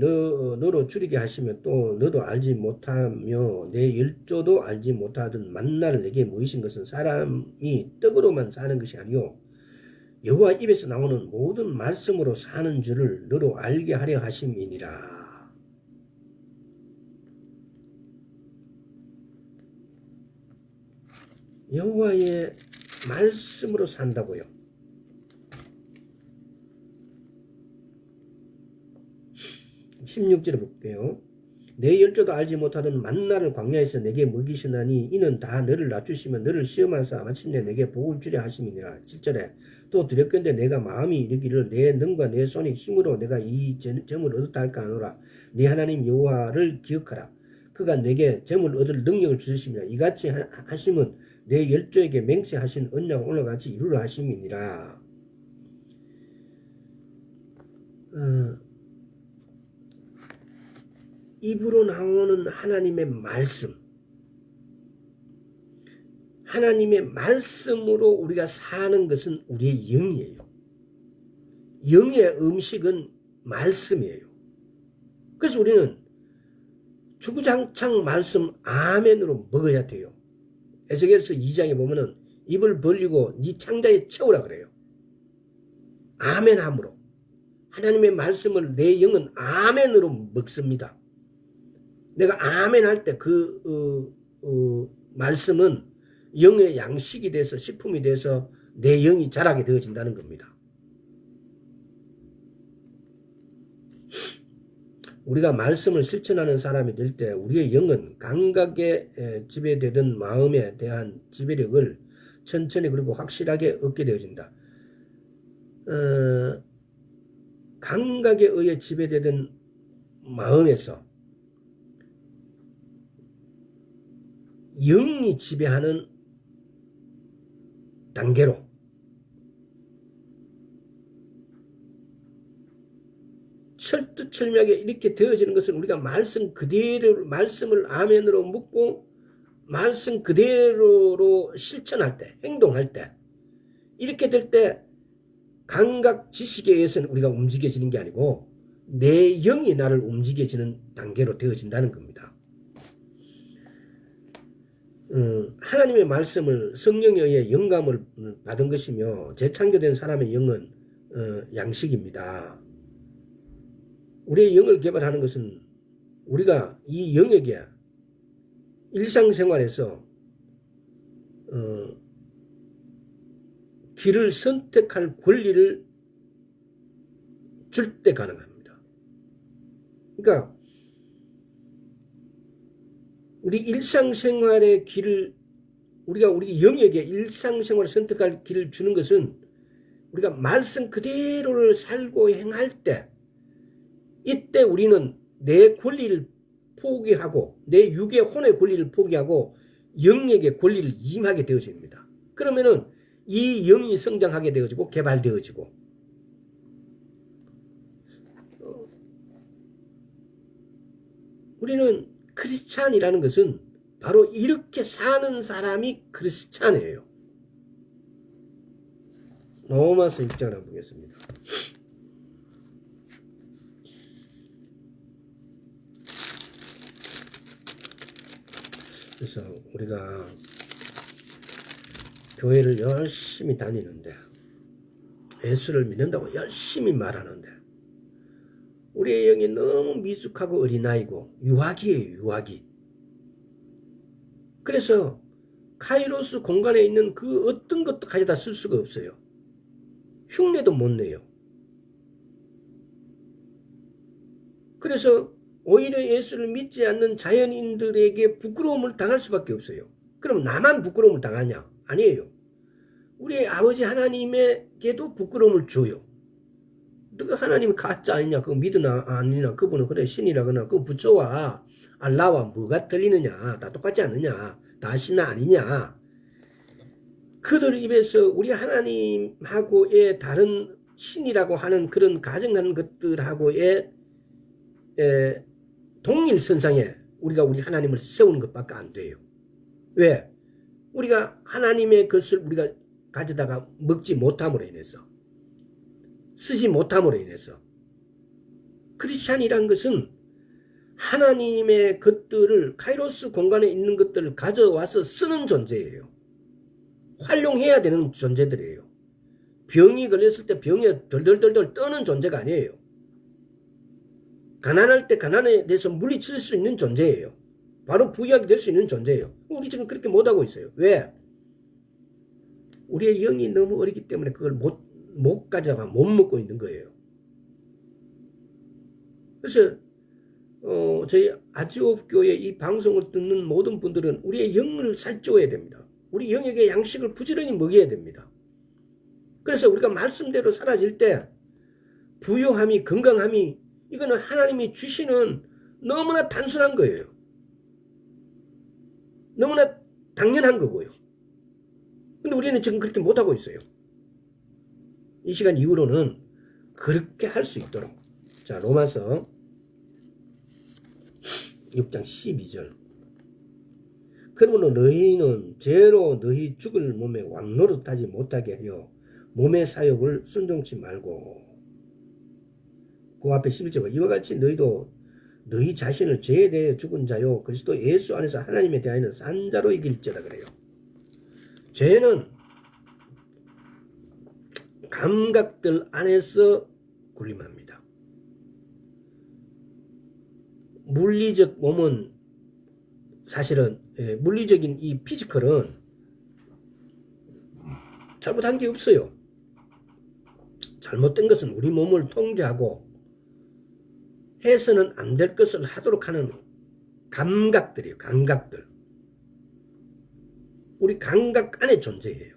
너로 줄이게 하시면 또 너도 알지 못하며 내 열조도 알지 못하던 만나를 내게 모이신 것은 사람이 떡으로만 사는 것이 아니요 여호와 입에서 나오는 모든 말씀으로 사는 줄을 너로 알게 하려 하심이니라. 여호와의 말씀으로 산다고요. 16절에 볼게요. 내 열조도 알지 못하던 만나를 광야에서 내게 먹이시나니 이는 다 너를 낮추시면 너를 시험하사 마침내 내게 복을 주려 하심이니라. 7절에 또 두렵건대 내가 마음이 이르기를 내 능과 내 손의 힘으로 내가 이 점을 얻었다 할까 하노라. 네 하나님 여호와를 기억하라. 그가 내게 점을 얻을 능력을 주시니라. 이같이 하심은 내 열조에게 맹세하신 언약 오늘 같이 이루려 하심이니라. 입으로 나오는 하나님의 말씀, 하나님의 말씀으로 우리가 사는 것은 우리의 영이에요. 영의 음식은 말씀이에요. 그래서 우리는 주구장창 말씀 아멘으로 먹어야 돼요. 에스겔서 2장에 보면은 입을 벌리고 네 창자에 채우라 그래요. 아멘함으로. 하나님의 말씀을 내 영은 아멘으로 먹습니다. 내가 아멘 할 때 말씀은 영의 양식이 돼서 식품이 돼서 내 영이 자라게 되어진다는 겁니다. 우리가 말씀을 실천하는 사람이 될 때 우리의 영은 감각에 지배되던 마음에 대한 지배력을 천천히 그리고 확실하게 얻게 되어진다. 감각에 의해 지배되던 마음에서 영이 지배하는 단계로 철두철미하게 이렇게 되어지는 것은 우리가 말씀 그대로 말씀을 아멘으로 묻고 말씀 그대로로 실천할 때, 행동할 때, 이렇게 될 때 감각 지식에 의해서는 우리가 움직여지는 게 아니고 내 영이 나를 움직여지는 단계로 되어진다는 겁니다. 하나님의 말씀을 성령에 의해 영감을 받은 것이며 재창조된 사람의 영은 양식입니다. 우리의 영을 개발하는 것은 우리가 이 영에게 일상생활에서 길을 선택할 권리를 줄 때 가능합니다. 그러니까 우리 일상생활의 길을 우리 영에게 일상생활을 선택할 길을 주는 것은 우리가 말씀 그대로를 살고 행할 때 이때 우리는 내 권리를 포기하고 내 육의 혼의 권리를 포기하고 영에게 권리를 임하게 되어집니다. 그러면은 이 영이 성장하게 되어지고 개발되어지고 우리는 크리스찬이라는 것은 바로 이렇게 사는 사람이 크리스찬이에요. 로마서 6장을 한번 보겠습니다. 그래서 우리가 교회를 열심히 다니는데 예수를 믿는다고 열심히 말하는데 우리의 영이 너무 미숙하고 어린아이고 유아기예요. 유아기. 그래서 카이로스 공간에 있는 그 어떤 것도 가져다 쓸 수가 없어요. 흉내도 못 내요. 그래서 오히려 예수를 믿지 않는 자연인들에게 부끄러움을 당할 수밖에 없어요. 그럼 나만 부끄러움을 당하냐? 아니에요. 우리 아버지 하나님에게도 부끄러움을 줘요. 너가 하나님이 가짜 아니냐? 그거 믿으나 아니냐? 그분은 그래 신이라거나 그거 붙여와. 알라와 뭐가 틀리느냐? 다 똑같지 않느냐? 다 신나 아니냐? 그들 입에서 우리 하나님하고의 다른 신이라고 하는 그런 가정하는 것들하고의 동일선상에 우리가 우리 하나님을 세우는 것밖에 안 돼요. 왜? 우리가 하나님의 것을 우리가 가져다가 먹지 못함으로 인해서 쓰지 못함으로 인해서 크리스찬이란 것은 하나님의 것들을 카이로스 공간에 있는 것들을 가져와서 쓰는 존재예요. 활용해야 되는 존재들이에요. 병이 걸렸을 때 병에 덜덜덜덜 떠는 존재가 아니에요. 가난할 때 가난에 대해서 물리칠 수 있는 존재예요. 바로 부유하게 될 수 있는 존재예요. 우리 지금 그렇게 못하고 있어요. 왜? 우리의 영이 너무 어리기 때문에 그걸 못 가져가 못 먹고 있는 거예요. 그래서 저희 아지옵 교회 이 방송을 듣는 모든 분들은 우리의 영을 살쪄야 됩니다. 우리 영에게 양식을 부지런히 먹여야 됩니다. 그래서 우리가 말씀대로 사라질 때 부유함이 건강함이 이거는 하나님이 주시는 너무나 단순한 거예요. 너무나 당연한 거고요. 근데 우리는 지금 그렇게 못하고 있어요. 이 시간 이후로는 그렇게 할 수 있도록. 자, 로마서 6장 12절. 그러므로 너희는 죄로 너희 죽을 몸에 왕노릇하지 못하게 하여 몸의 사욕을 순종치 말고. 그 앞에 11절. 이와 같이 너희도 너희 자신을 죄에 대해 죽은 자요 그리스도 예수 안에서 하나님에 대하여는 산 자로 이길지어다 그래요. 죄는 감각들 안에서 군림합니다. 물리적 몸은 사실은 물리적인 이 피지컬은 잘못한 게 없어요. 잘못된 것은 우리 몸을 통제하고 해서는 안 될 것을 하도록 하는 감각들이에요. 감각들. 우리 감각 안에 존재해요.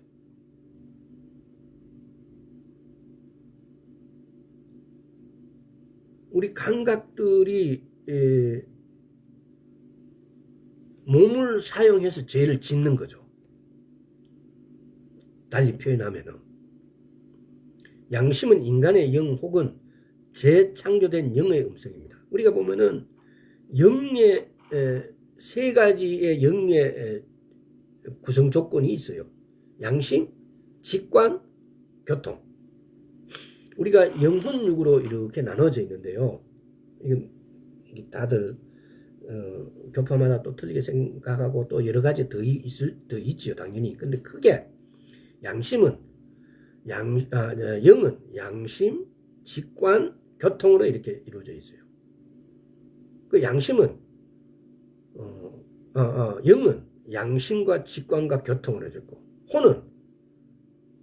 우리 감각들이 몸을 사용해서 죄를 짓는 거죠. 달리 표현하면은 양심은 인간의 영 혹은 재창조된 영의 음성입니다. 우리가 보면은 영의 세 가지의 영의 구성 조건이 있어요. 양심, 직관, 교통. 우리가 영혼육으로 이렇게 나눠져 있는데요. 이게 다들 교파마다 또 틀리게 생각하고 또 여러 가지 더 있지요, 당연히. 근데 크게 양심은 영은 양심, 직관, 교통으로 이렇게 이루어져 있어요. 그 양심은 영은 양심과 직관과 교통으로 이루어져 있고, 혼은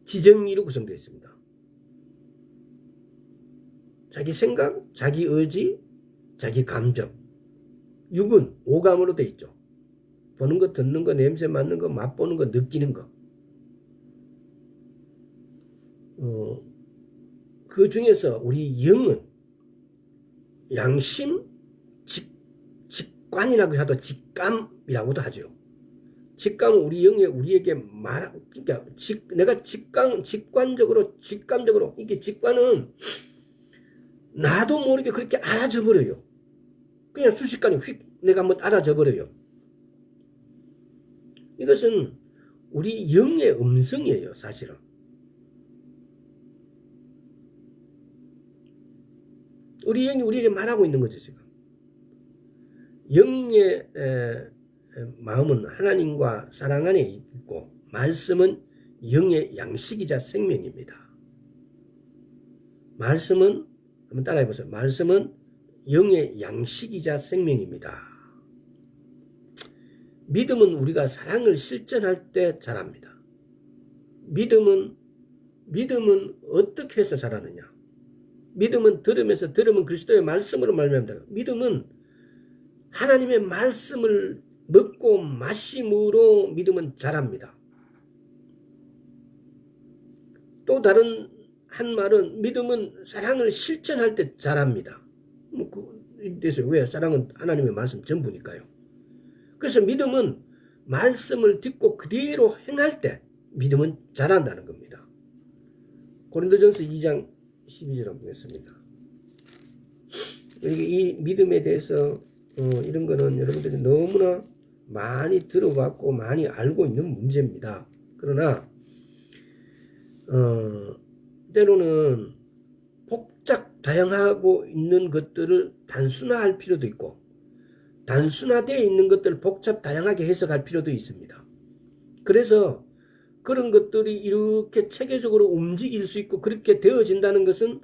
지정의로 구성되어 있습니다. 자기 생각, 자기 의지, 자기 감정. 육은 오감으로 되어 있죠. 보는 거, 듣는 거, 냄새 맡는 거, 맛보는 거, 느끼는 거. 그 중에서 우리 영은 양심, 직관이라고 해도 직감이라고도 하죠. 직감은 우리 영에 우리에게 그러니까 내가 직감적으로 이게 직관은 나도 모르게 그렇게 알아져 버려요. 그냥 순식간에 휙 내가 한번 알아져 버려요. 이것은 우리 영의 음성이에요, 사실은. 우리 영이 우리에게 말하고 있는 거죠, 지금. 영의 마음은 하나님과 사랑 안에 있고, 말씀은 영의 양식이자 생명입니다. 말씀은, 한번 따라해 보세요. 말씀은 영의 양식이자 생명입니다. 믿음은 우리가 사랑을 실천할 때 자랍니다. 믿음은 어떻게 해서 자라느냐? 믿음은 들으면 그리스도의 말씀으로 말미암다. 믿음은 하나님의 말씀을 먹고 마심으로 믿음은 자랍니다. 또 다른 한 말은 믿음은 사랑을 실천할 때 자랍니다. 그래서 왜? 사랑은 하나님의 말씀 전부니까요. 그래서 믿음은 말씀을 듣고 그대로 행할 때 믿음은 자란다는 겁니다. 고린도전서 2장 12절을 보겠습니다. 이 믿음에 대해서 이런 거는 여러분들이 너무나 많이 들어봤고 많이 알고 있는 문제입니다. 그러나 때로는 복잡 다양하고 있는 것들을 단순화할 필요도 있고, 단순화되어 있는 것들을 복잡 다양하게 해석할 필요도 있습니다. 그래서 그런 것들이 이렇게 체계적으로 움직일 수 있고 그렇게 되어진다는 것은,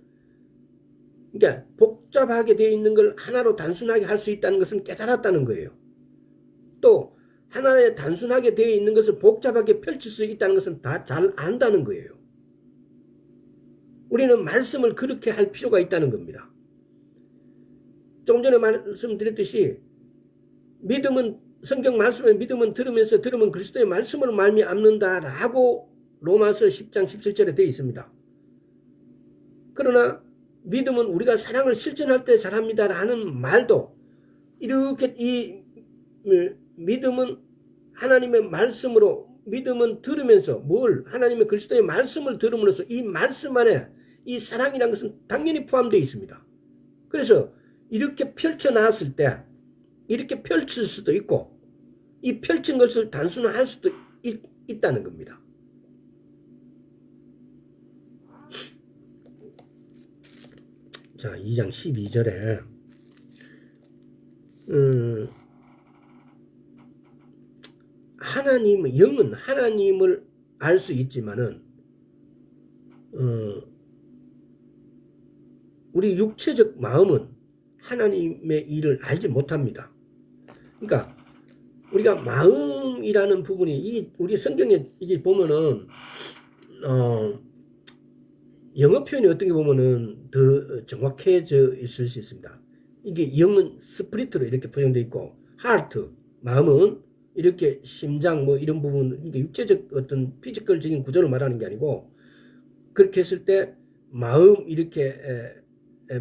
그러니까 복잡하게 되어 있는 걸 하나로 단순하게 할 수 있다는 것은 깨달았다는 거예요. 또 하나에 단순하게 되어 있는 것을 복잡하게 펼칠 수 있다는 것은 다 잘 안다는 거예요. 우리는 말씀을 그렇게 할 필요가 있다는 겁니다. 조금 전에 말씀드렸듯이 믿음은, 성경 말씀에 믿음은 들으면 그리스도의 말씀으로 말미암는다라고 로마서 10장 17절에 되어 있습니다. 그러나 믿음은 우리가 사랑을 실천할 때 잘합니다라는 말도, 이렇게 이 믿음은 하나님의 말씀으로, 믿음은 들으면서 하나님의 그리스도의 말씀을 들음으로써 이 말씀 안에 이 사랑이라는 것은 당연히 포함되어 있습니다. 그래서 이렇게 펼쳐놨을 때 이렇게 펼칠 수도 있고, 이 펼친 것을 단순화할 수도 있다는 겁니다. 자, 2장 12절에 영은 하나님을 알 수 있지만은 우리 육체적 마음은 하나님의 일을 알지 못합니다. 그러니까 우리가 마음이라는 부분이 우리 성경에 이게 보면은 영어 표현이 어떻게 보면은 더 정확해져 있을 수 있습니다. 이게 영은 스피릿으로 이렇게 표현되어 있고, 하트, 마음은 이렇게 심장 이런 부분, 이게 육체적 어떤 피지컬적인 구조를 말하는 게 아니고, 그렇게 했을 때 마음 이렇게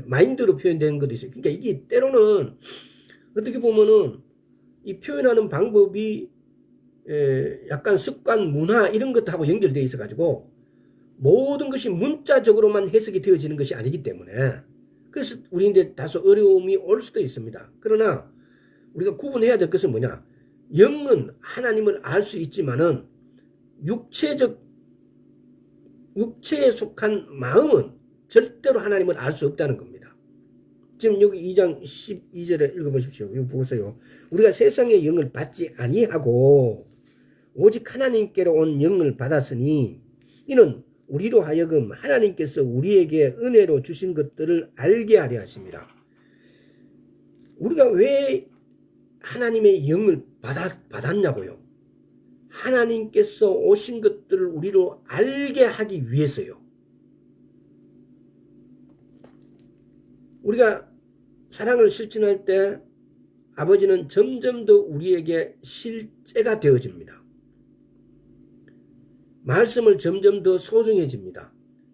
마인드로 표현되는 것도 있어요. 그러니까 이게 때로는 어떻게 보면은 이 표현하는 방법이 약간 습관, 문화 이런 것하고 연결되어 있어가지고 모든 것이 문자적으로만 해석이 되어지는 것이 아니기 때문에, 그래서 우리인데 다소 어려움이 올 수도 있습니다. 그러나 우리가 구분해야 될 것은 뭐냐? 영은 하나님을 알 수 있지만은 육체에 속한 마음은 절대로 하나님을 알 수 없다는 겁니다. 지금 여기 2장 12절에 읽어보십시오. 이거 보세요. 우리가 세상의 영을 받지 아니하고 오직 하나님께로 온 영을 받았으니 이는 우리로 하여금 하나님께서 우리에게 은혜로 주신 것들을 알게 하려 하십니다. 우리가 왜 하나님의 영을 받았냐고요? 하나님께서 오신 것들을 우리로 알게 하기 위해서요. 우리가 사랑을 실천할 때 아버지는 점점 더 우리에게 실제가 되어집니다. 말씀을 점점 더 소중해집니다.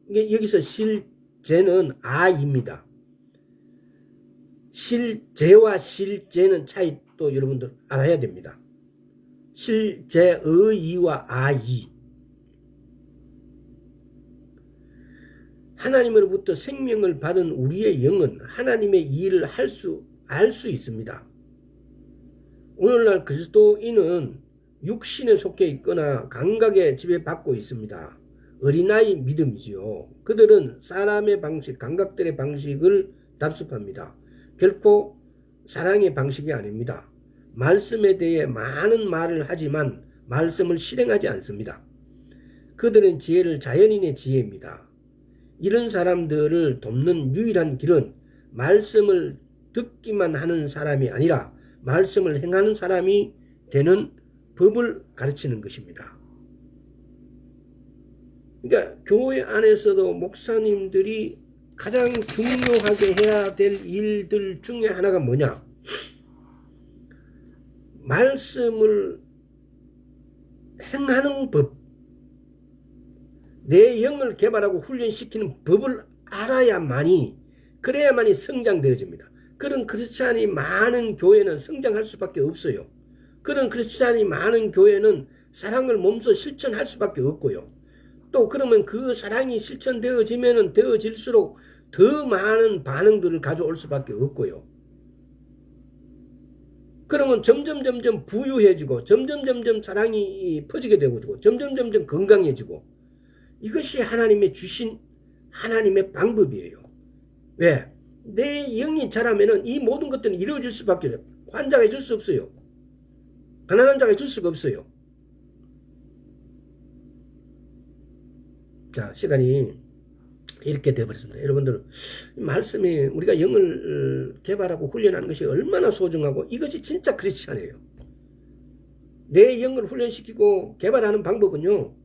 이게 여기서 실제는 아입니다. 실제와 실제는 차이 또 여러분들 알아야 됩니다. 실제의 이와 아이. 하나님으로부터 생명을 받은 우리의 영은 하나님의 일을 알 수 있습니다. 오늘날 그리스도인은 육신에 속해 있거나 감각에 지배받고 있습니다. 어린아이 믿음이지요. 그들은 사람의 방식, 감각들의 방식을 답습합니다. 결코 사랑의 방식이 아닙니다. 말씀에 대해 많은 말을 하지만 말씀을 실행하지 않습니다. 그들은 지혜를 자연인의 지혜입니다. 이런 사람들을 돕는 유일한 길은 말씀을 듣기만 하는 사람이 아니라 말씀을 행하는 사람이 되는 법을 가르치는 것입니다. 그러니까 교회 안에서도 목사님들이 가장 중요하게 해야 될 일들 중에 하나가 뭐냐? 말씀을 행하는 법, 내 영을 개발하고 훈련시키는 법을 알아야만이, 그래야만이 성장되어집니다. 그런 크리스찬이 많은 교회는 성장할 수밖에 없어요. 그런 크리스찬이 많은 교회는 사랑을 몸소 실천할 수밖에 없고요. 또 그러면 그 사랑이 실천되어지면 되어질수록 더 많은 반응들을 가져올 수밖에 없고요. 그러면 점점 부유해지고 점점 사랑이 퍼지게 되고 점점 건강해지고, 이것이 하나님의 주신 하나님의 방법이에요. 왜? 내 영이 자라면은 이 모든 것들은 이루어질 수밖에 없어요. 환자가 해줄 수 없어요. 가난한 자가 해줄 수가 없어요. 자, 시간이 이렇게 되어버렸습니다. 여러분들, 말씀이 우리가 영을 개발하고 훈련하는 것이 얼마나 소중하고, 이것이 진짜 크리스찬이에요. 내 영을 훈련시키고 개발하는 방법은요,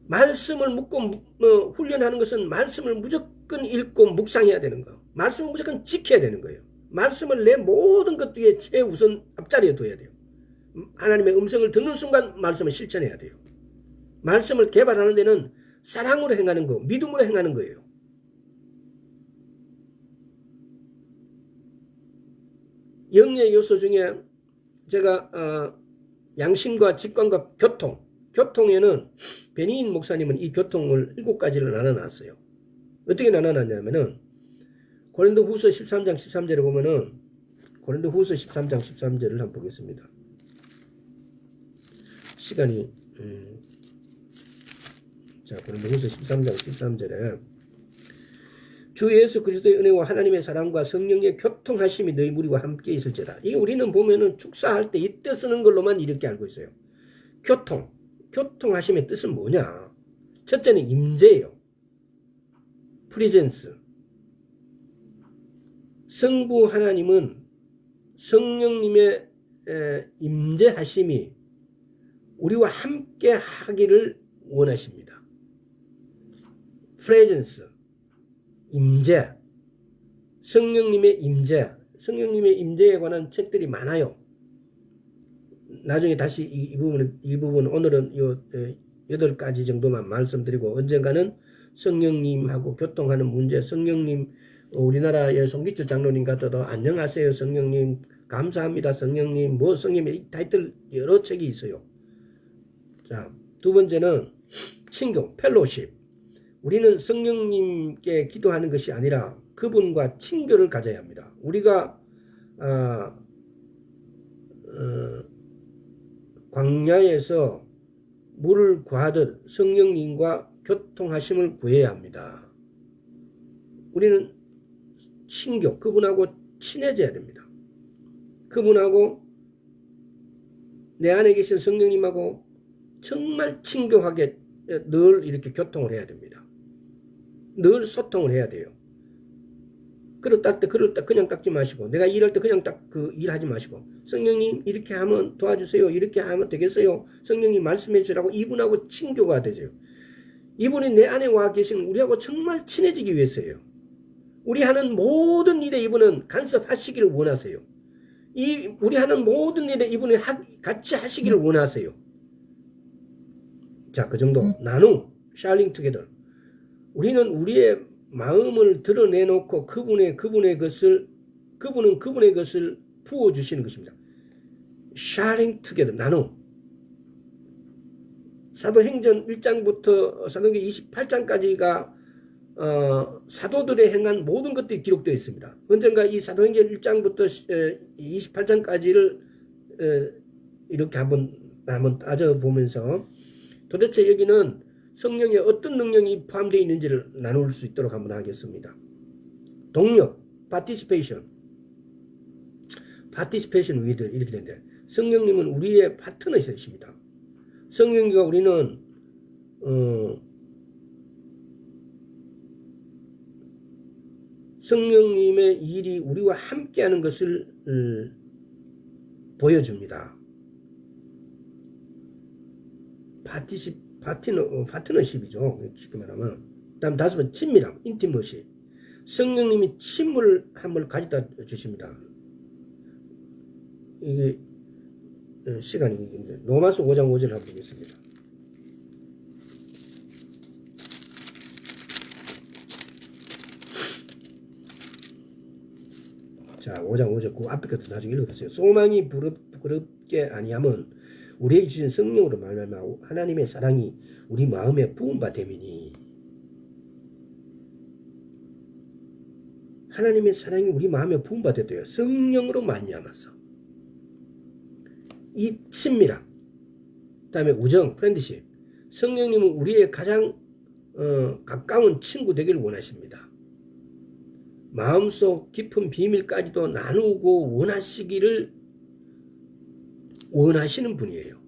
말씀을 묻고 훈련하는 것은 말씀을 무조건 읽고 묵상해야 되는 거예요. 말씀을 무조건 지켜야 되는 거예요. 말씀을 내 모든 것 뒤에 최우선 앞자리에 둬야 돼요. 하나님의 음성을 듣는 순간 말씀을 실천해야 돼요. 말씀을 개발하는 데는 사랑으로 행하는 거, 믿음으로 행하는 거예요. 영의 요소 중에 제가 양심과 직관과 교통에는 베니인 목사님은 이 교통을 7가지를 나눠놨어요. 어떻게 나눠놨냐면은 고린도후서 13장 13절에 보면은, 고린도후서 13장 13절을 한번 보겠습니다. 시간이 자, 고린도후서 13장 13절에 주 예수 그리스도의 은혜와 하나님의 사랑과 성령의 교통하심이 너희 무리와 함께 있을지어다. 이게 우리는 보면은 축사할 때 이때 쓰는 걸로만 이렇게 알고 있어요. 교통하심의 뜻은 뭐냐? 첫째는 임재예요. 프리젠스. 성부 하나님은 성령님의 임재하심이 우리와 함께 하기를 원하십니다. 프레젠스, 임재, 성령님의 임재, 성령님의 임재에 관한 책들이 많아요. 나중에 다시 이 부분 오늘은 요 8가지 정도만 말씀드리고, 언젠가는 성령님하고 교통하는 문제, 성령님, 우리나라의 송기철 장로님 같아도 안녕하세요 성령님, 감사합니다 성령님, 뭐 성령님, 이 타이틀 여러 책이 있어요. 자, 두 번째는 친교, 펠로십. 우리는 성령님께 기도하는 것이 아니라 그분과 친교를 가져야 합니다. 우리가 광야에서 물을 구하듯 성령님과 교통하심을 구해야 합니다. 우리는 친교, 그분하고 친해져야 됩니다. 그분하고 내 안에 계신 성령님하고 정말 친교하게 늘 이렇게 교통을 해야 됩니다. 늘 소통을 해야 돼요. 그릇 닦을 때 그릇 그냥 닦지 마시고, 내가 일할 때 그냥 그 일하지 마시고, 성령님 이렇게 하면 도와주세요, 이렇게 하면 되겠어요, 성령님 말씀해 주라고 이분하고 친교가 되세요. 이분이 내 안에 와 계시는 우리하고 정말 친해지기 위해서예요. 우리 하는 모든 일에 이분은 간섭하시기를 원하세요. 우리 하는 모든 일에 이분이 같이 하시기를 원하세요. 자, 그 정도. 나누, 샬링 투게더. 우리는 우리의 마음을 드러내놓고 그분은 그분의 것을 부어주시는 것입니다. 샬링 투게더, 나누. 사도행전 1장부터 사도행전 28장까지가 사도들의 행한 모든 것들이 기록되어 있습니다. 언젠가 이 사도행전 1장부터 28장까지를 이렇게 한번 따져보면서 도대체 여기는 성령의 어떤 능력이 포함되어 있는지를 나눌 수 있도록 한번 하겠습니다. 동력, participation with 이렇게 되는데, 성령님은 우리의 파트너이십니다. 성령과 우리는 성령님의 일이 우리와 함께하는 것을 보여줍니다. 파트너십이죠. 쉽게 말하면. 다음 5번 친밀함, 인티머시. 성령님이 친물 함을 가져다 주십니다. 이게 시간이 있는데 로마서 5장 5절 한번 보겠습니다. 자, 5장 5절 그 앞에 것도 나중에 읽어보세요. 소망이 부럽게 아니하면 우리에게 주신 성령으로 말미암아 하나님의 사랑이 우리 마음에 부은 바 됨이니. 하나님의 사랑이 우리 마음에 부은 바 됐대요. 성령으로 말미암아서. 이 친밀함, 그 다음에 우정, 프렌드십. 성령님은 우리의 가장 가까운 친구 되기를 원하십니다. 마음속 깊은 비밀까지도 나누고 원하시기를 원하시는 분이에요.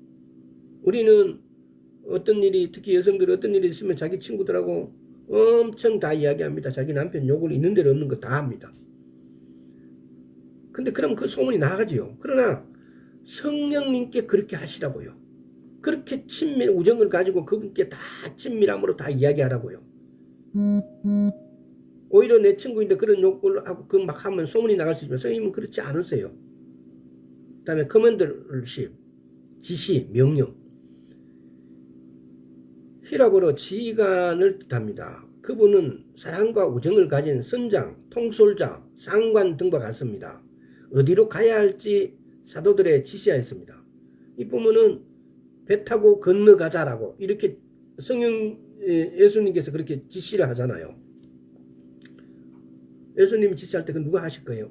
우리는 어떤 일이, 특히 여성들이 어떤 일이 있으면 자기 친구들하고 엄청 다 이야기합니다. 자기 남편 욕을 있는 대로 없는 거 다 합니다. 근데 그럼 그 소문이 나가지요. 그러나 성령님께 그렇게 하시라고요. 그렇게 친밀, 우정을 가지고 그분께 다 친밀함으로 다 이야기하라고요. 오히려 내 친구인데 그런 욕을 하고 그 막 하면 소문이 나갈 수 있지만 성령님은 그렇지 않으세요. 그 다음에 커맨더십, 지시, 명령. 히라보로 지휘관을 뜻합니다. 그분은 사랑과 우정을 가진 선장, 통솔자, 상관 등과 같습니다. 어디로 가야 할지 사도들의 지시하였습니다. 이 부분은 배 타고 건너가자라고 이렇게 예수님께서 그렇게 지시를 하잖아요. 예수님이 지시할 때 그 누가 하실 거예요?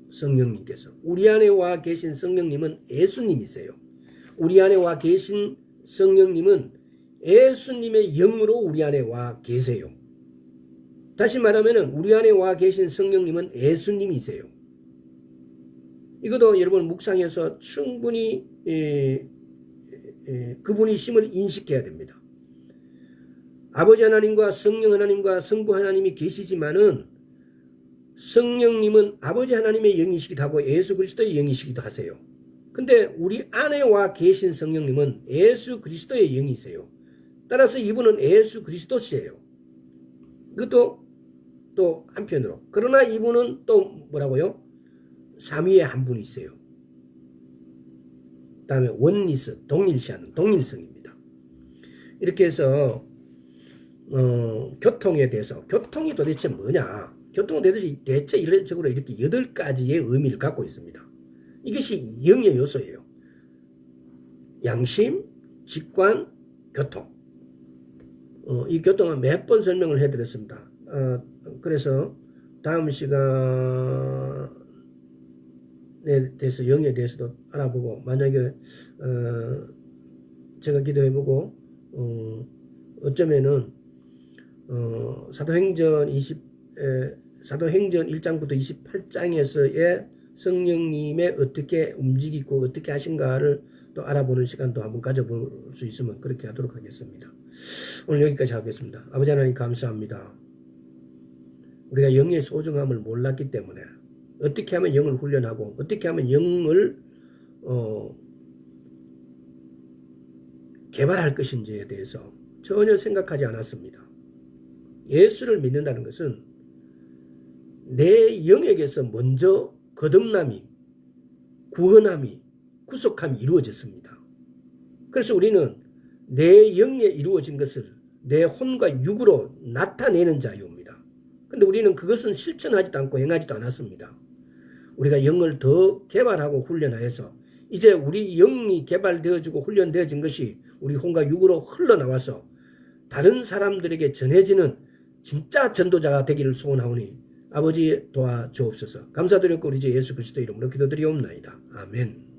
성령님께서. 우리 안에 와 계신 성령님은 예수님이세요. 우리 안에 와 계신 성령님은 예수님의 영으로 우리 안에 와 계세요. 다시 말하면 우리 안에 와 계신 성령님은 예수님이세요. 이것도 여러분 묵상해서 충분히 그분이심을 인식해야 됩니다. 아버지 하나님과 성령 하나님과 성부 하나님이 계시지만은 성령님은 아버지 하나님의 영이시기도 하고 예수 그리스도의 영이시기도 하세요. 근데 우리 안에 와 계신 성령님은 예수 그리스도의 영이세요. 따라서 이분은 예수 그리스도시예요. 그것도 또 한편으로. 그러나 이분은 또 뭐라고요? 삼위의 한 분이세요. 그 다음에 원리스, 동일시하는 동일성입니다. 이렇게 해서 교통에 대해서, 교통이 도대체 뭐냐? 교통은 대체 이론적으로 이렇게 8가지의 의미를 갖고 있습니다. 이것이 영의 요소예요. 양심, 직관, 교통. 이 교통은 몇 번 설명을 해드렸습니다. 그래서 다음 시간에 대해서 영에 대해서도 알아보고, 만약에 제가 기도해보고 어쩌면은 사도행전 1장부터 28장에서의 성령님의 어떻게 움직이고 어떻게 하신가를 또 알아보는 시간도 한번 가져볼 수 있으면 그렇게 하도록 하겠습니다. 오늘 여기까지 하겠습니다. 아버지 하나님 감사합니다. 우리가 영의 소중함을 몰랐기 때문에 어떻게 하면 영을 훈련하고 어떻게 하면 영을 개발할 것인지에 대해서 전혀 생각하지 않았습니다. 예수를 믿는다는 것은 내 영에게서 먼저 거듭남이, 구원함이, 구속함이 이루어졌습니다. 그래서 우리는 내 영에 이루어진 것을 내 혼과 육으로 나타내는 자유입니다. 그런데 우리는 그것은 실천하지도 않고 행하지도 않았습니다. 우리가 영을 더 개발하고 훈련하여서 이제 우리 영이 개발되어지고 훈련되어진 것이 우리 혼과 육으로 흘러나와서 다른 사람들에게 전해지는 진짜 전도자가 되기를 소원하오니 아버지 도와주옵소서. 감사드렸고 우리 주 예수 그리스도 이름으로 기도드리옵나이다. 아멘.